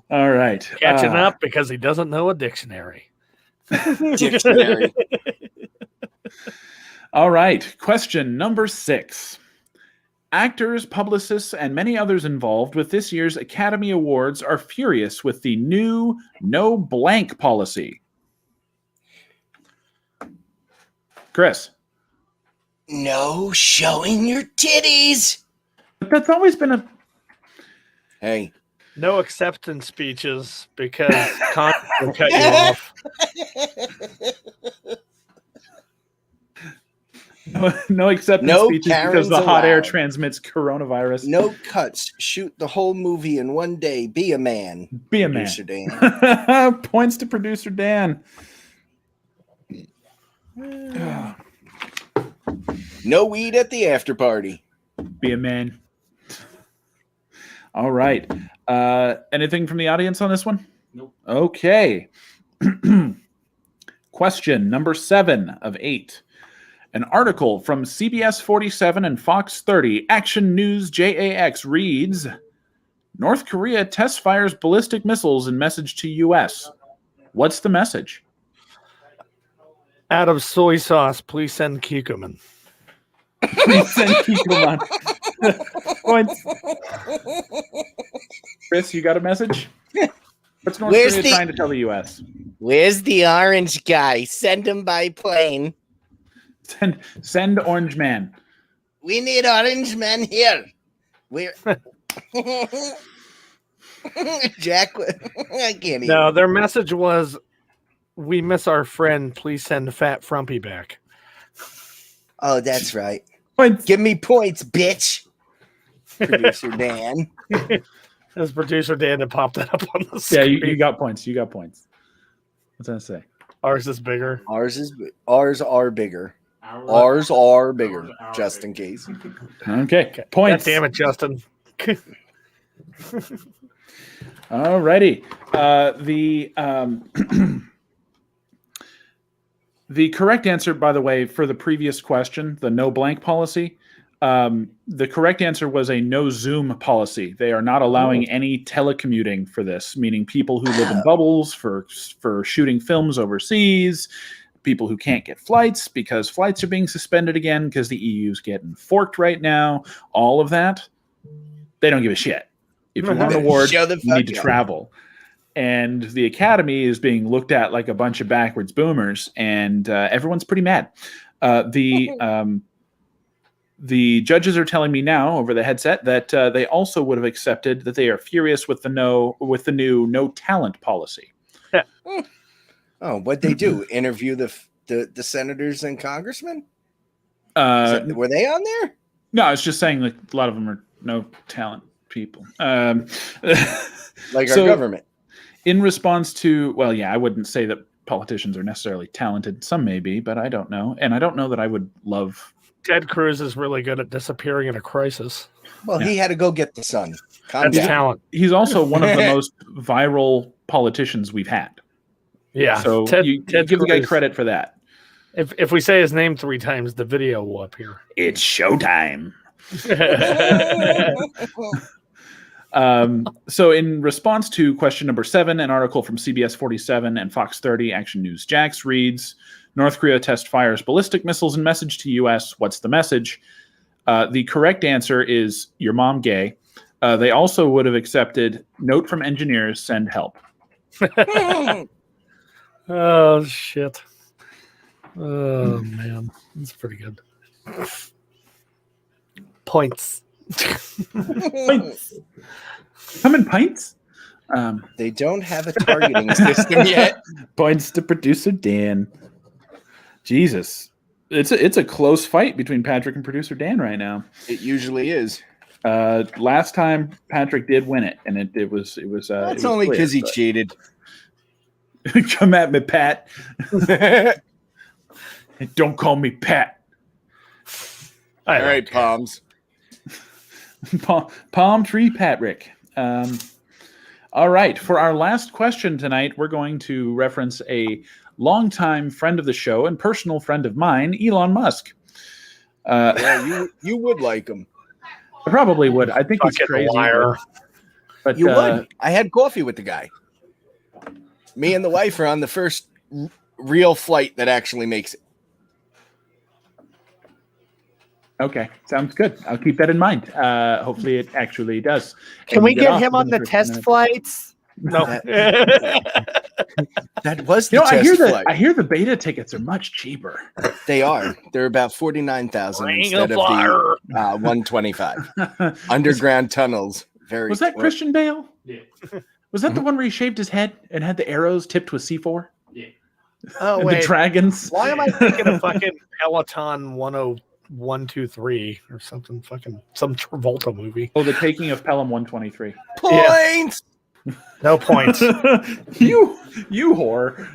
All right. Catching up because he doesn't know a dictionary. Dictionary. All right. Question number 6. Actors, publicists, and many others involved with this year's Academy Awards are furious with the new no blank policy. Chris. No showing your titties. But that's always been a... Hey, No acceptance speeches because Congress will cut you off. No acceptance No speeches because Karens the hot air allowed. transmits coronavirus. No cuts. Shoot the whole movie in one day. Be a man. Be a Producer man. Dan. Points to producer Dan. No weed at the after party. Be a man. All right. Anything from the audience on this one? Nope. Okay. Question number 7 of 8. An article from CBS 47 and Fox 30 Action News JAX reads, North Korea test fires ballistic missiles in message to U.S. What's the message? Out of soy sauce, please send Kikuman. Please send Kikuman. Points. Chris, you got a message? What's North Korea trying to tell the U.S.? Where's the orange guy? Send him by plane. Send Orange Man. We need orange man here. We're Jack. I can't even. No, their message was, we miss our friend. Please send Fat Frumpy back. Oh, that's right. Points. Give me points, bitch. Producer Dan. As producer Dan to pop that up on the screen. Yeah, you got points. You got points. What's that say? Ours is bigger. Ours are bigger. Ours are bigger, Ours just bigger. in case. Okay. Points. God damn it, Justin. Alrighty. The correct answer, by the way, for the previous question, the no blank policy, the correct answer was a no Zoom policy. They are not allowing any telecommuting for this, meaning people who live in bubbles for shooting films overseas, people who can't get flights because flights are being suspended again because the EU's getting forked right now. All of that, they don't give a shit. If you want an award, you need to travel. And the Academy is being looked at like a bunch of backwards boomers, and everyone's pretty mad. The judges are telling me now over the headset that they also would have accepted that they are furious with the new no talent policy. Oh, what'd they do? Interview the senators and congressmen? Were they on there? No, I was just saying like a lot of them are no talent people. Like our government. In response to, well, yeah, I wouldn't say that politicians are necessarily talented. Some may be, but I don't know. And I don't know that I would love... Ted Cruz is really good at disappearing in a crisis. Well, he had to go get the sun. That's talent. He's also one of the most viral politicians we've had. Yeah. So Ted give the guy credit for that. If we say his name 3 times, the video will appear. It's showtime. So in response to question number 7, an article from CBS 47 and Fox 30 Action News JAX reads, North Korea test fires ballistic missiles in message to U.S. What's the message? The correct answer is your mom gay. They also would have accepted note from engineers, send help. Oh, shit. Oh, man. That's pretty good. Points. Pints. Come in pints. They don't have a targeting system yet. Points to producer Dan. Jesus, it's a close fight between Patrick and producer Dan right now. It usually is. Last time Patrick did win it, and it was. That's only because he cheated. Come at me, Pat. Don't call me Pat. All right, Palms. Palm tree Patrick. All right, for our last question tonight, we're going to reference a longtime friend of the show and personal friend of mine, Elon Musk. Yeah, you would like him. I probably would. I think he's crazy. Liar. But You would. I had coffee with the guy. Me and the wife are on the first real flight that actually makes it. Okay, sounds good. I'll keep that in mind. Hopefully it actually does. Can we get him on the test flights? No. That was the test flight. I hear the beta tickets are much cheaper. They are. They're about 49,000 instead of the 125. Underground tunnels Very. Was that Christian Bale? Yeah. Was that the one where he shaved his head and had the arrows tipped with C4? Yeah. Oh And wait, the dragons? Why am I thinking of fucking Peloton 10123 or something? Fucking some Travolta movie. Oh, the taking of Pelham 123. Points. No points. you whore.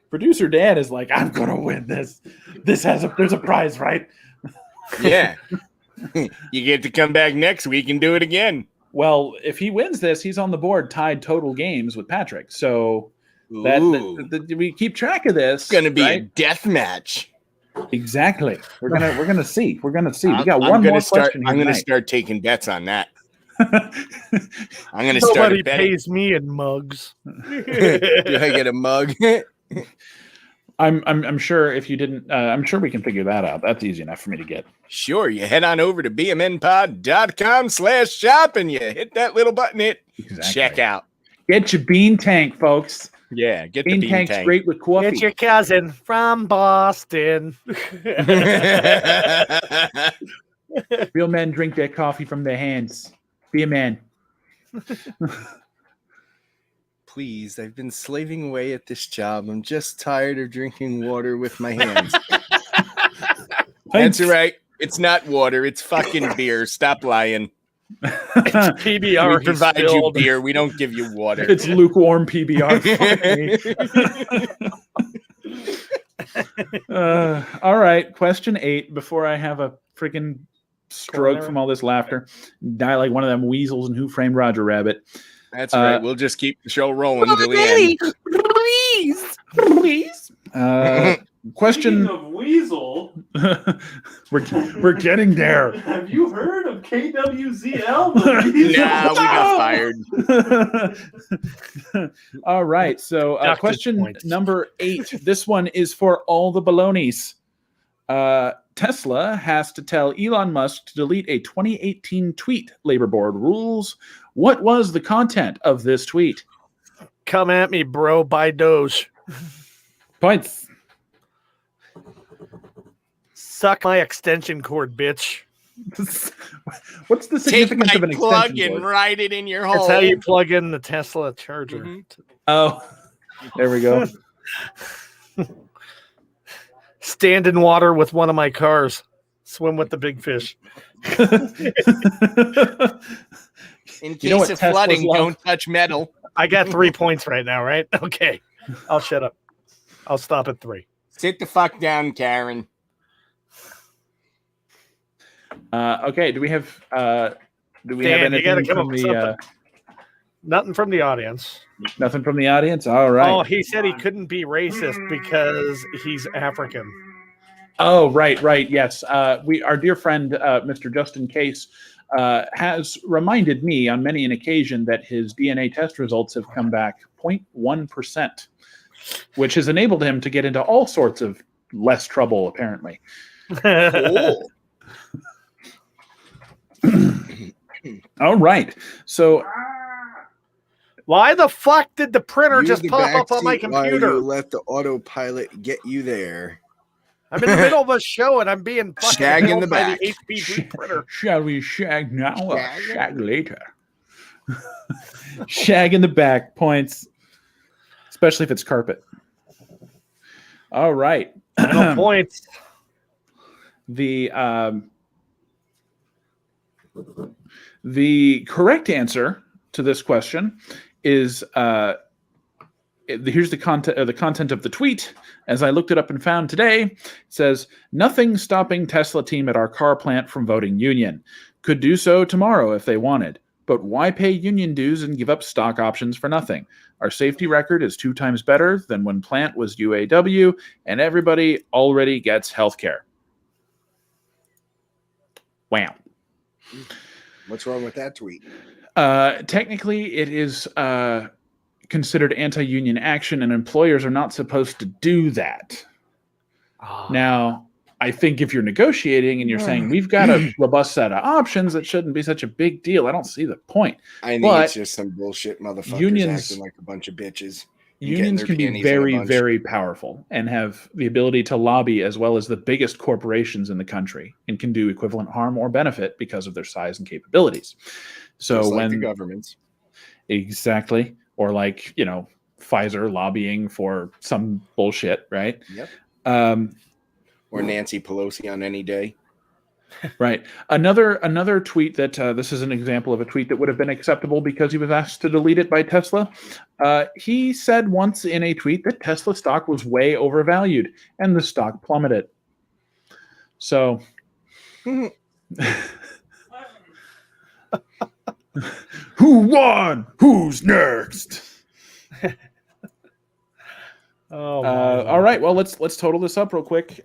Producer Dan is like, I'm gonna win this. There's a prize, right? Yeah. You get to come back next week and do it again. Well, if he wins this, he's on the board tied total games with Patrick. So that we keep track of this. It's gonna be right? a death match. Exactly. We're gonna see. We got I'm one gonna more start. question. I'm gonna tonight. start taking bets on that. I'm gonna start Nobody a betting. pays me in mugs. Do I get a mug? I'm sure if you didn't, I'm sure we can figure that out. That's easy enough for me to get. Sure. You head on over to bmnpod.com/shop and you hit that little button. Check out. Get your bean tank, folks. Yeah, get Bean the bean tank's tank. great with coffee. it's your cousin from Boston. Real men drink their coffee from their hands. Be a man. Please, I've been slaving away at this job. I'm just tired of drinking water with my hands. That's right. It's not water. It's fucking beer. Stop lying. PBR We provide you spilled. beer. We don't give you water. It's lukewarm PBR. All right. Question 8. Before I have a freaking stroke from all this laughter, die like one of them weasels in Who Framed Roger Rabbit. That's right. We'll just keep the show rolling until the end. Please. Question. Speaking of Weasel, we're getting there. have you heard of KWZL? Nah, we got fired. All right. So Deducted question points. number 8. This one is for all the balonies. Tesla has to tell Elon Musk to delete a 2018 tweet. Labor Board rules. What was the content of this tweet? Come at me, bro. Buy Doge. Points. Suck my extension cord, bitch. What's the Take significance my of an plug extension and cord? ride it in your That's hole. how you plug in the Tesla charger. Mhm. Oh, there we go. Stand in water with one of my cars. Swim with the big fish. In case You know what of Teslas flooding, love? don't touch metal. I got 3 points right now, right? Okay. I'll shut up. I'll stop at 3. Sit the fuck down, Karen. Okay. Do we have Dan, you anything gotta come from up with the Nothing from the audience. nothing from the audience? All right. Oh, he said he couldn't be racist because he's African. Oh, right. Yes. Our dear friend, Mr. Justin Case, has reminded me on many an occasion that his DNA test results have come back 0.1%, which has enabled him to get into all sorts of less trouble, apparently. Cool. All right. So, Why the fuck did the printer Use just the pop up on my backseat while computer? you let the autopilot get you there. I'm in the middle of a show and I'm being fucking Shag in held the by back. the HP printer. shall we shag now or Shag? shag later? Shag in the back points, especially if it's carpet. All right. No points. The correct answer to this question is here's the content of the tweet. As I looked it up and found today, it says, nothing stopping Tesla team at our car plant from voting union. Could do so tomorrow if they wanted. But why pay union dues and give up stock options for nothing? Our safety record is 2 times better than when plant was UAW, and everybody already gets health care. Wow. What's wrong with that tweet? Technically, it is considered anti-union action, and employers are not supposed to do that. Now, I think if you're negotiating and you're saying we've got a robust set of options, it shouldn't be such a big deal. I don't see the point. I think But it's just some bullshit motherfuckers unions- acting like a bunch of bitches. Unions their can be panties in a very, bunch. very powerful and have the ability to lobby as well as the biggest corporations in the country and can do equivalent harm or benefit because of their size and capabilities. So Just like when the governments. exactly, or like, Pfizer lobbying for some bullshit, right? Yep. Um, Or Nancy Pelosi on any day. Right. Another tweet that this is an example of a tweet that would have been acceptable because he was asked to delete it by Tesla. He said once in a tweet that Tesla stock was way overvalued and the stock plummeted. So, who won? Who's next? Oh, All right. Well, let's total this up real quick.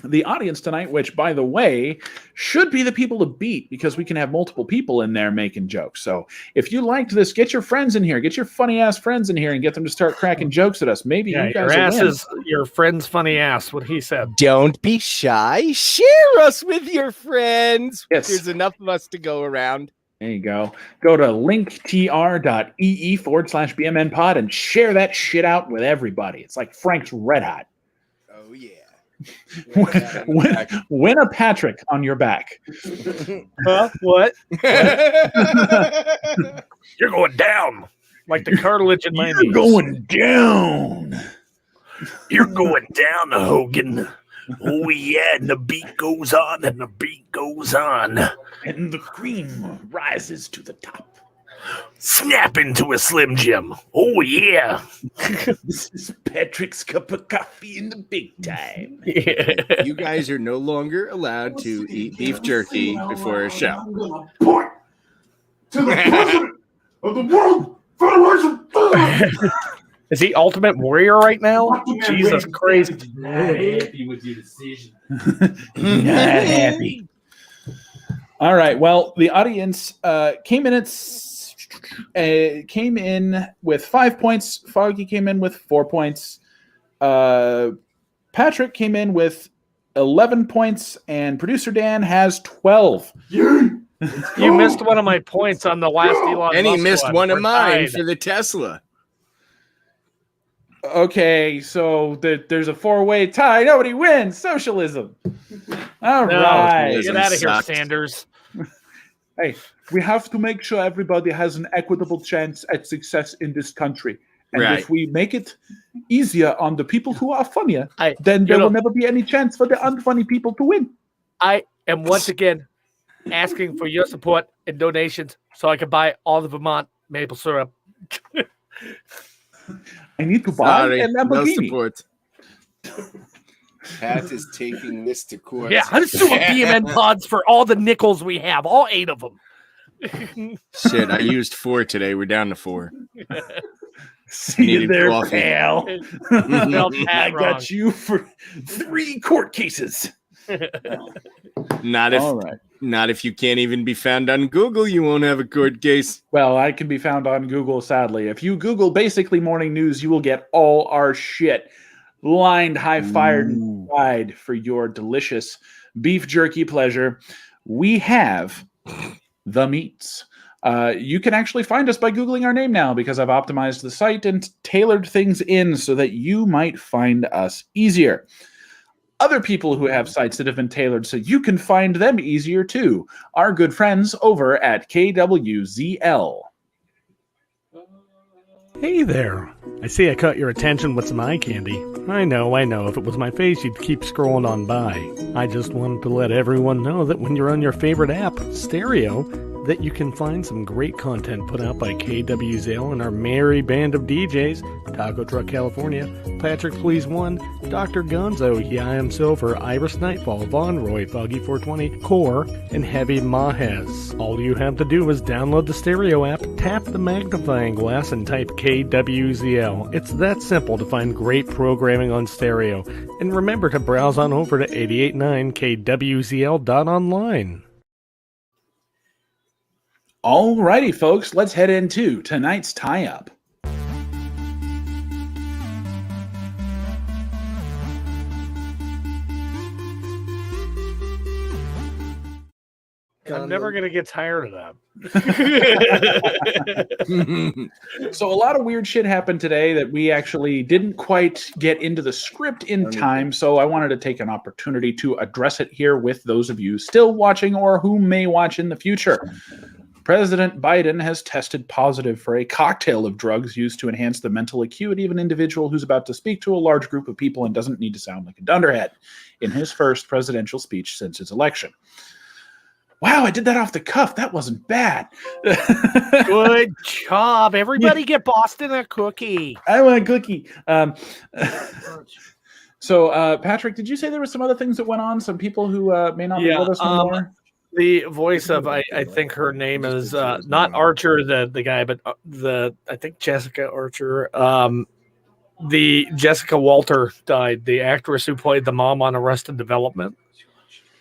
The audience tonight, which by the way should be the people to beat because we can have multiple people in there making jokes. So if you liked this, get your friends in here, get your funny ass friends in here, and get them to start cracking jokes at us. Maybe yeah, you guys your will ass win. is your friend's funny ass. What he said. Don't be shy. Share us with your friends. Yes. There's enough of us to go around. There you go. Go to linktr.ee/BMN pod and share that shit out with everybody. It's like Frank's Red Hot. Oh, yeah. Win a Patrick on your back. Huh? What? You're going down like the cartilage in my knees. You're going down. You're going down, Hogan. Oh, yeah, and the beat goes on, and the beat goes on. And the cream rises to the top. Snap into a Slim Jim. Oh, yeah. This is Patrick's cup of coffee in the big time. You guys are no longer allowed to eat beef jerky before a show. I'm gonna point to the president of the World Federation. Is he Ultimate Warrior right now? Jesus Christ. Not happy with your decision. Not happy. All right. Well, the audience came in with 5 points. Foggy came in with 4 points. Patrick came in with 11 points, and producer Dan has 12. You missed one of my points on the last Elon And he Musk missed one of We're mine tied. for the Tesla. Okay, so there's a 4-way tie. Nobody wins. Socialism. All No, right. Get out of here, Sucked. Sanders. Hey, we have to make sure everybody has an equitable chance at success in this country. And Right. if we make it easier on the people who are funnier, I- then there you know- will never be any chance for the unfunny people to win. I am once again asking for your support and donations so I can buy all the Vermont maple syrup. I need to buy Sorry, a no Lamborghini. support. Pat is taking this to court. Yeah, I'm suing BMN pods for all the nickels we have, all 8 of them. Shit, I used 4 today. We're down to 4. See you Needed there, coffee. pal. Spelled I Pat got wrong. you for 3 court cases. Not if All right. not if you can't even be found on Google, you won't have a court case. Well, I can be found on Google, sadly. If you Google Basically Morning News, you will get all our shit lined, high-fired, and fried for your delicious beef jerky pleasure. We have the meats. You can actually find us by Googling our name now because I've optimized the site and tailored things in so that you might find us easier. Other people who have sites that have been tailored so you can find them easier too. Our good friends over at KWZL. Hey there. I see I caught your attention with some eye candy. I know. If it was my face, you'd keep scrolling on by. I just wanted to let everyone know that when you're on your favorite app, Stereo, that you can find some great content put out by KWZL and our merry band of DJs, Taco Truck California, Patrick Please One, Dr. Gonzo, Yeah I Am Silver, Iris Nightfall, Von Roy, Foggy 420, Core, and Heavy Mahez. All you have to do is download the Stereo app, tap the magnifying glass, and type KWZL. It's that simple to find great programming on Stereo. And remember to browse on over to 889kwzl.online. Alrighty, folks, let's head into tonight's tie-up. I'm never going to get tired of that. So a lot of weird shit happened today that we actually didn't quite get into the script in time. So I wanted to take an opportunity to address it here with those of you still watching or who may watch in the future. President Biden has tested positive for a cocktail of drugs used to enhance the mental acuity of an individual who's about to speak to a large group of people and doesn't need to sound like a dunderhead in his first presidential speech since his election. Wow, I did that off the cuff. That wasn't bad. Good job. Everybody get Boston a cookie. I want a cookie. So, Patrick, did you say there were some other things that went on? Some people who may not be with us anymore? The voice of, I think her name is not Archer, the guy, but I think Jessica Archer. The Jessica Walter died, the actress who played the mom on Arrested Development.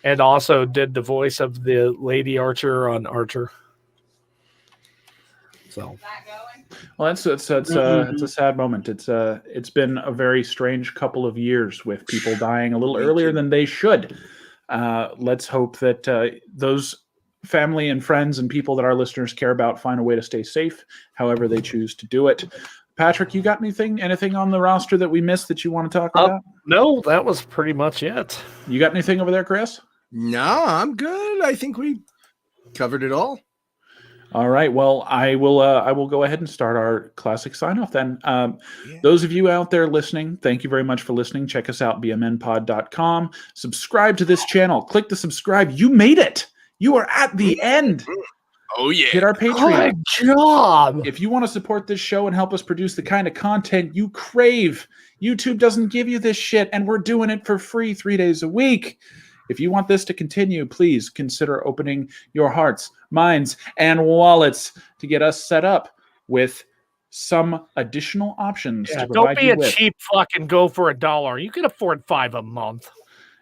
And also did the voice of the Lady Archer on Archer. So, well, it's a sad moment. It's been a very strange couple of years with people dying a little earlier than they should. Let's hope that those family and friends and people that our listeners care about find a way to stay safe, however they choose to do it. Patrick, you got anything on the roster that we missed that you want to talk about? No, that was pretty much it. You got anything over there, Chris? No, I'm good. I think we covered it all. All right. Well, I will go ahead and start our classic sign off then. Those of you out there listening, thank you very much for listening. Check us out, bmnpod.com. Subscribe to this channel. Click the subscribe. You made it. You are at the end. Oh, yeah. Hit our Patreon. Good job. If you want to support this show and help us produce the kind of content you crave, YouTube doesn't give you this shit, and we're doing it for free 3 days a week. If you want this to continue, please consider opening your hearts, minds, and wallets to get us set up with some additional options. Yeah, to provide don't be you a with. cheap fucking go for $1. You can afford $5 a month.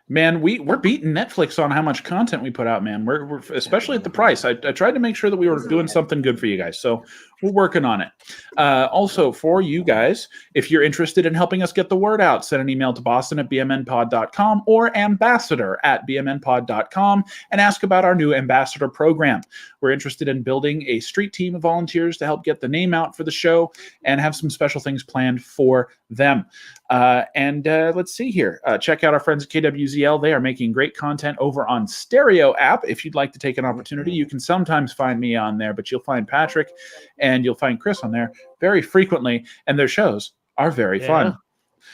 Man, we're beating Netflix on how much content we put out, man. We're especially at the price. I tried to make sure that we were doing something good for you guys, so we're working on it. Also, for you guys, if you're interested in helping us get the word out, send an email to boston@bmnpod.com or ambassador@bmnpod.com and ask about our new ambassador program. We're interested in building a street team of volunteers to help get the name out for the show and have some special things planned for them. Let's see here. Check out our friends at KWZL. They are making great content over on Stereo app. If you'd like to take an opportunity, you can sometimes find me on there, but you'll find Patrick and you'll find Chris on there very frequently, and their shows are very fun.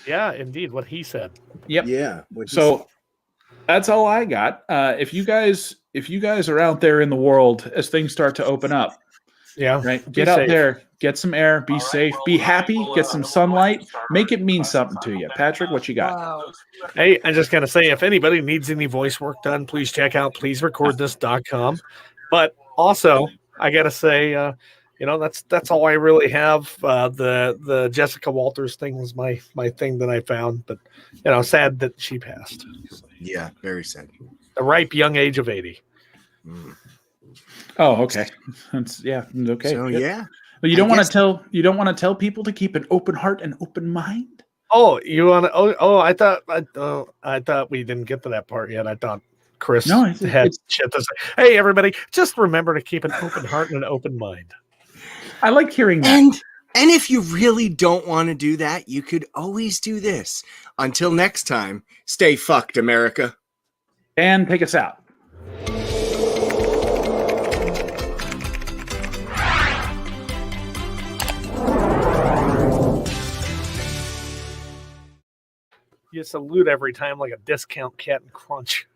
Yeah, indeed. What he said. Yep. Yeah. So that's all I got. If you guys are out there in the world as things start to open up, right? Get out there, get some air, be safe, be happy, get some sunlight, make it mean something to you. Patrick, what you got? Hey, I'm just gonna say, if anybody needs any voice work done, please check out pleaserecordthis.com. But also, I gotta say, that's all I really have. The Jessica Walters thing was my thing that I found, but sad that she passed. Yeah, very sad. The ripe young age of 80. Oh, okay. Okay. So yeah. But you don't want to tell people to keep an open heart and open mind? Oh, you want to? I thought we didn't get to that part yet. I thought Chris had shit to say. Hey, everybody, just remember to keep an open heart and an open mind. I like hearing that. And if you really don't want to do that, you could always do this. Until next time, stay fucked, America. And take us out. You salute every time like a discount Cat and Crunch.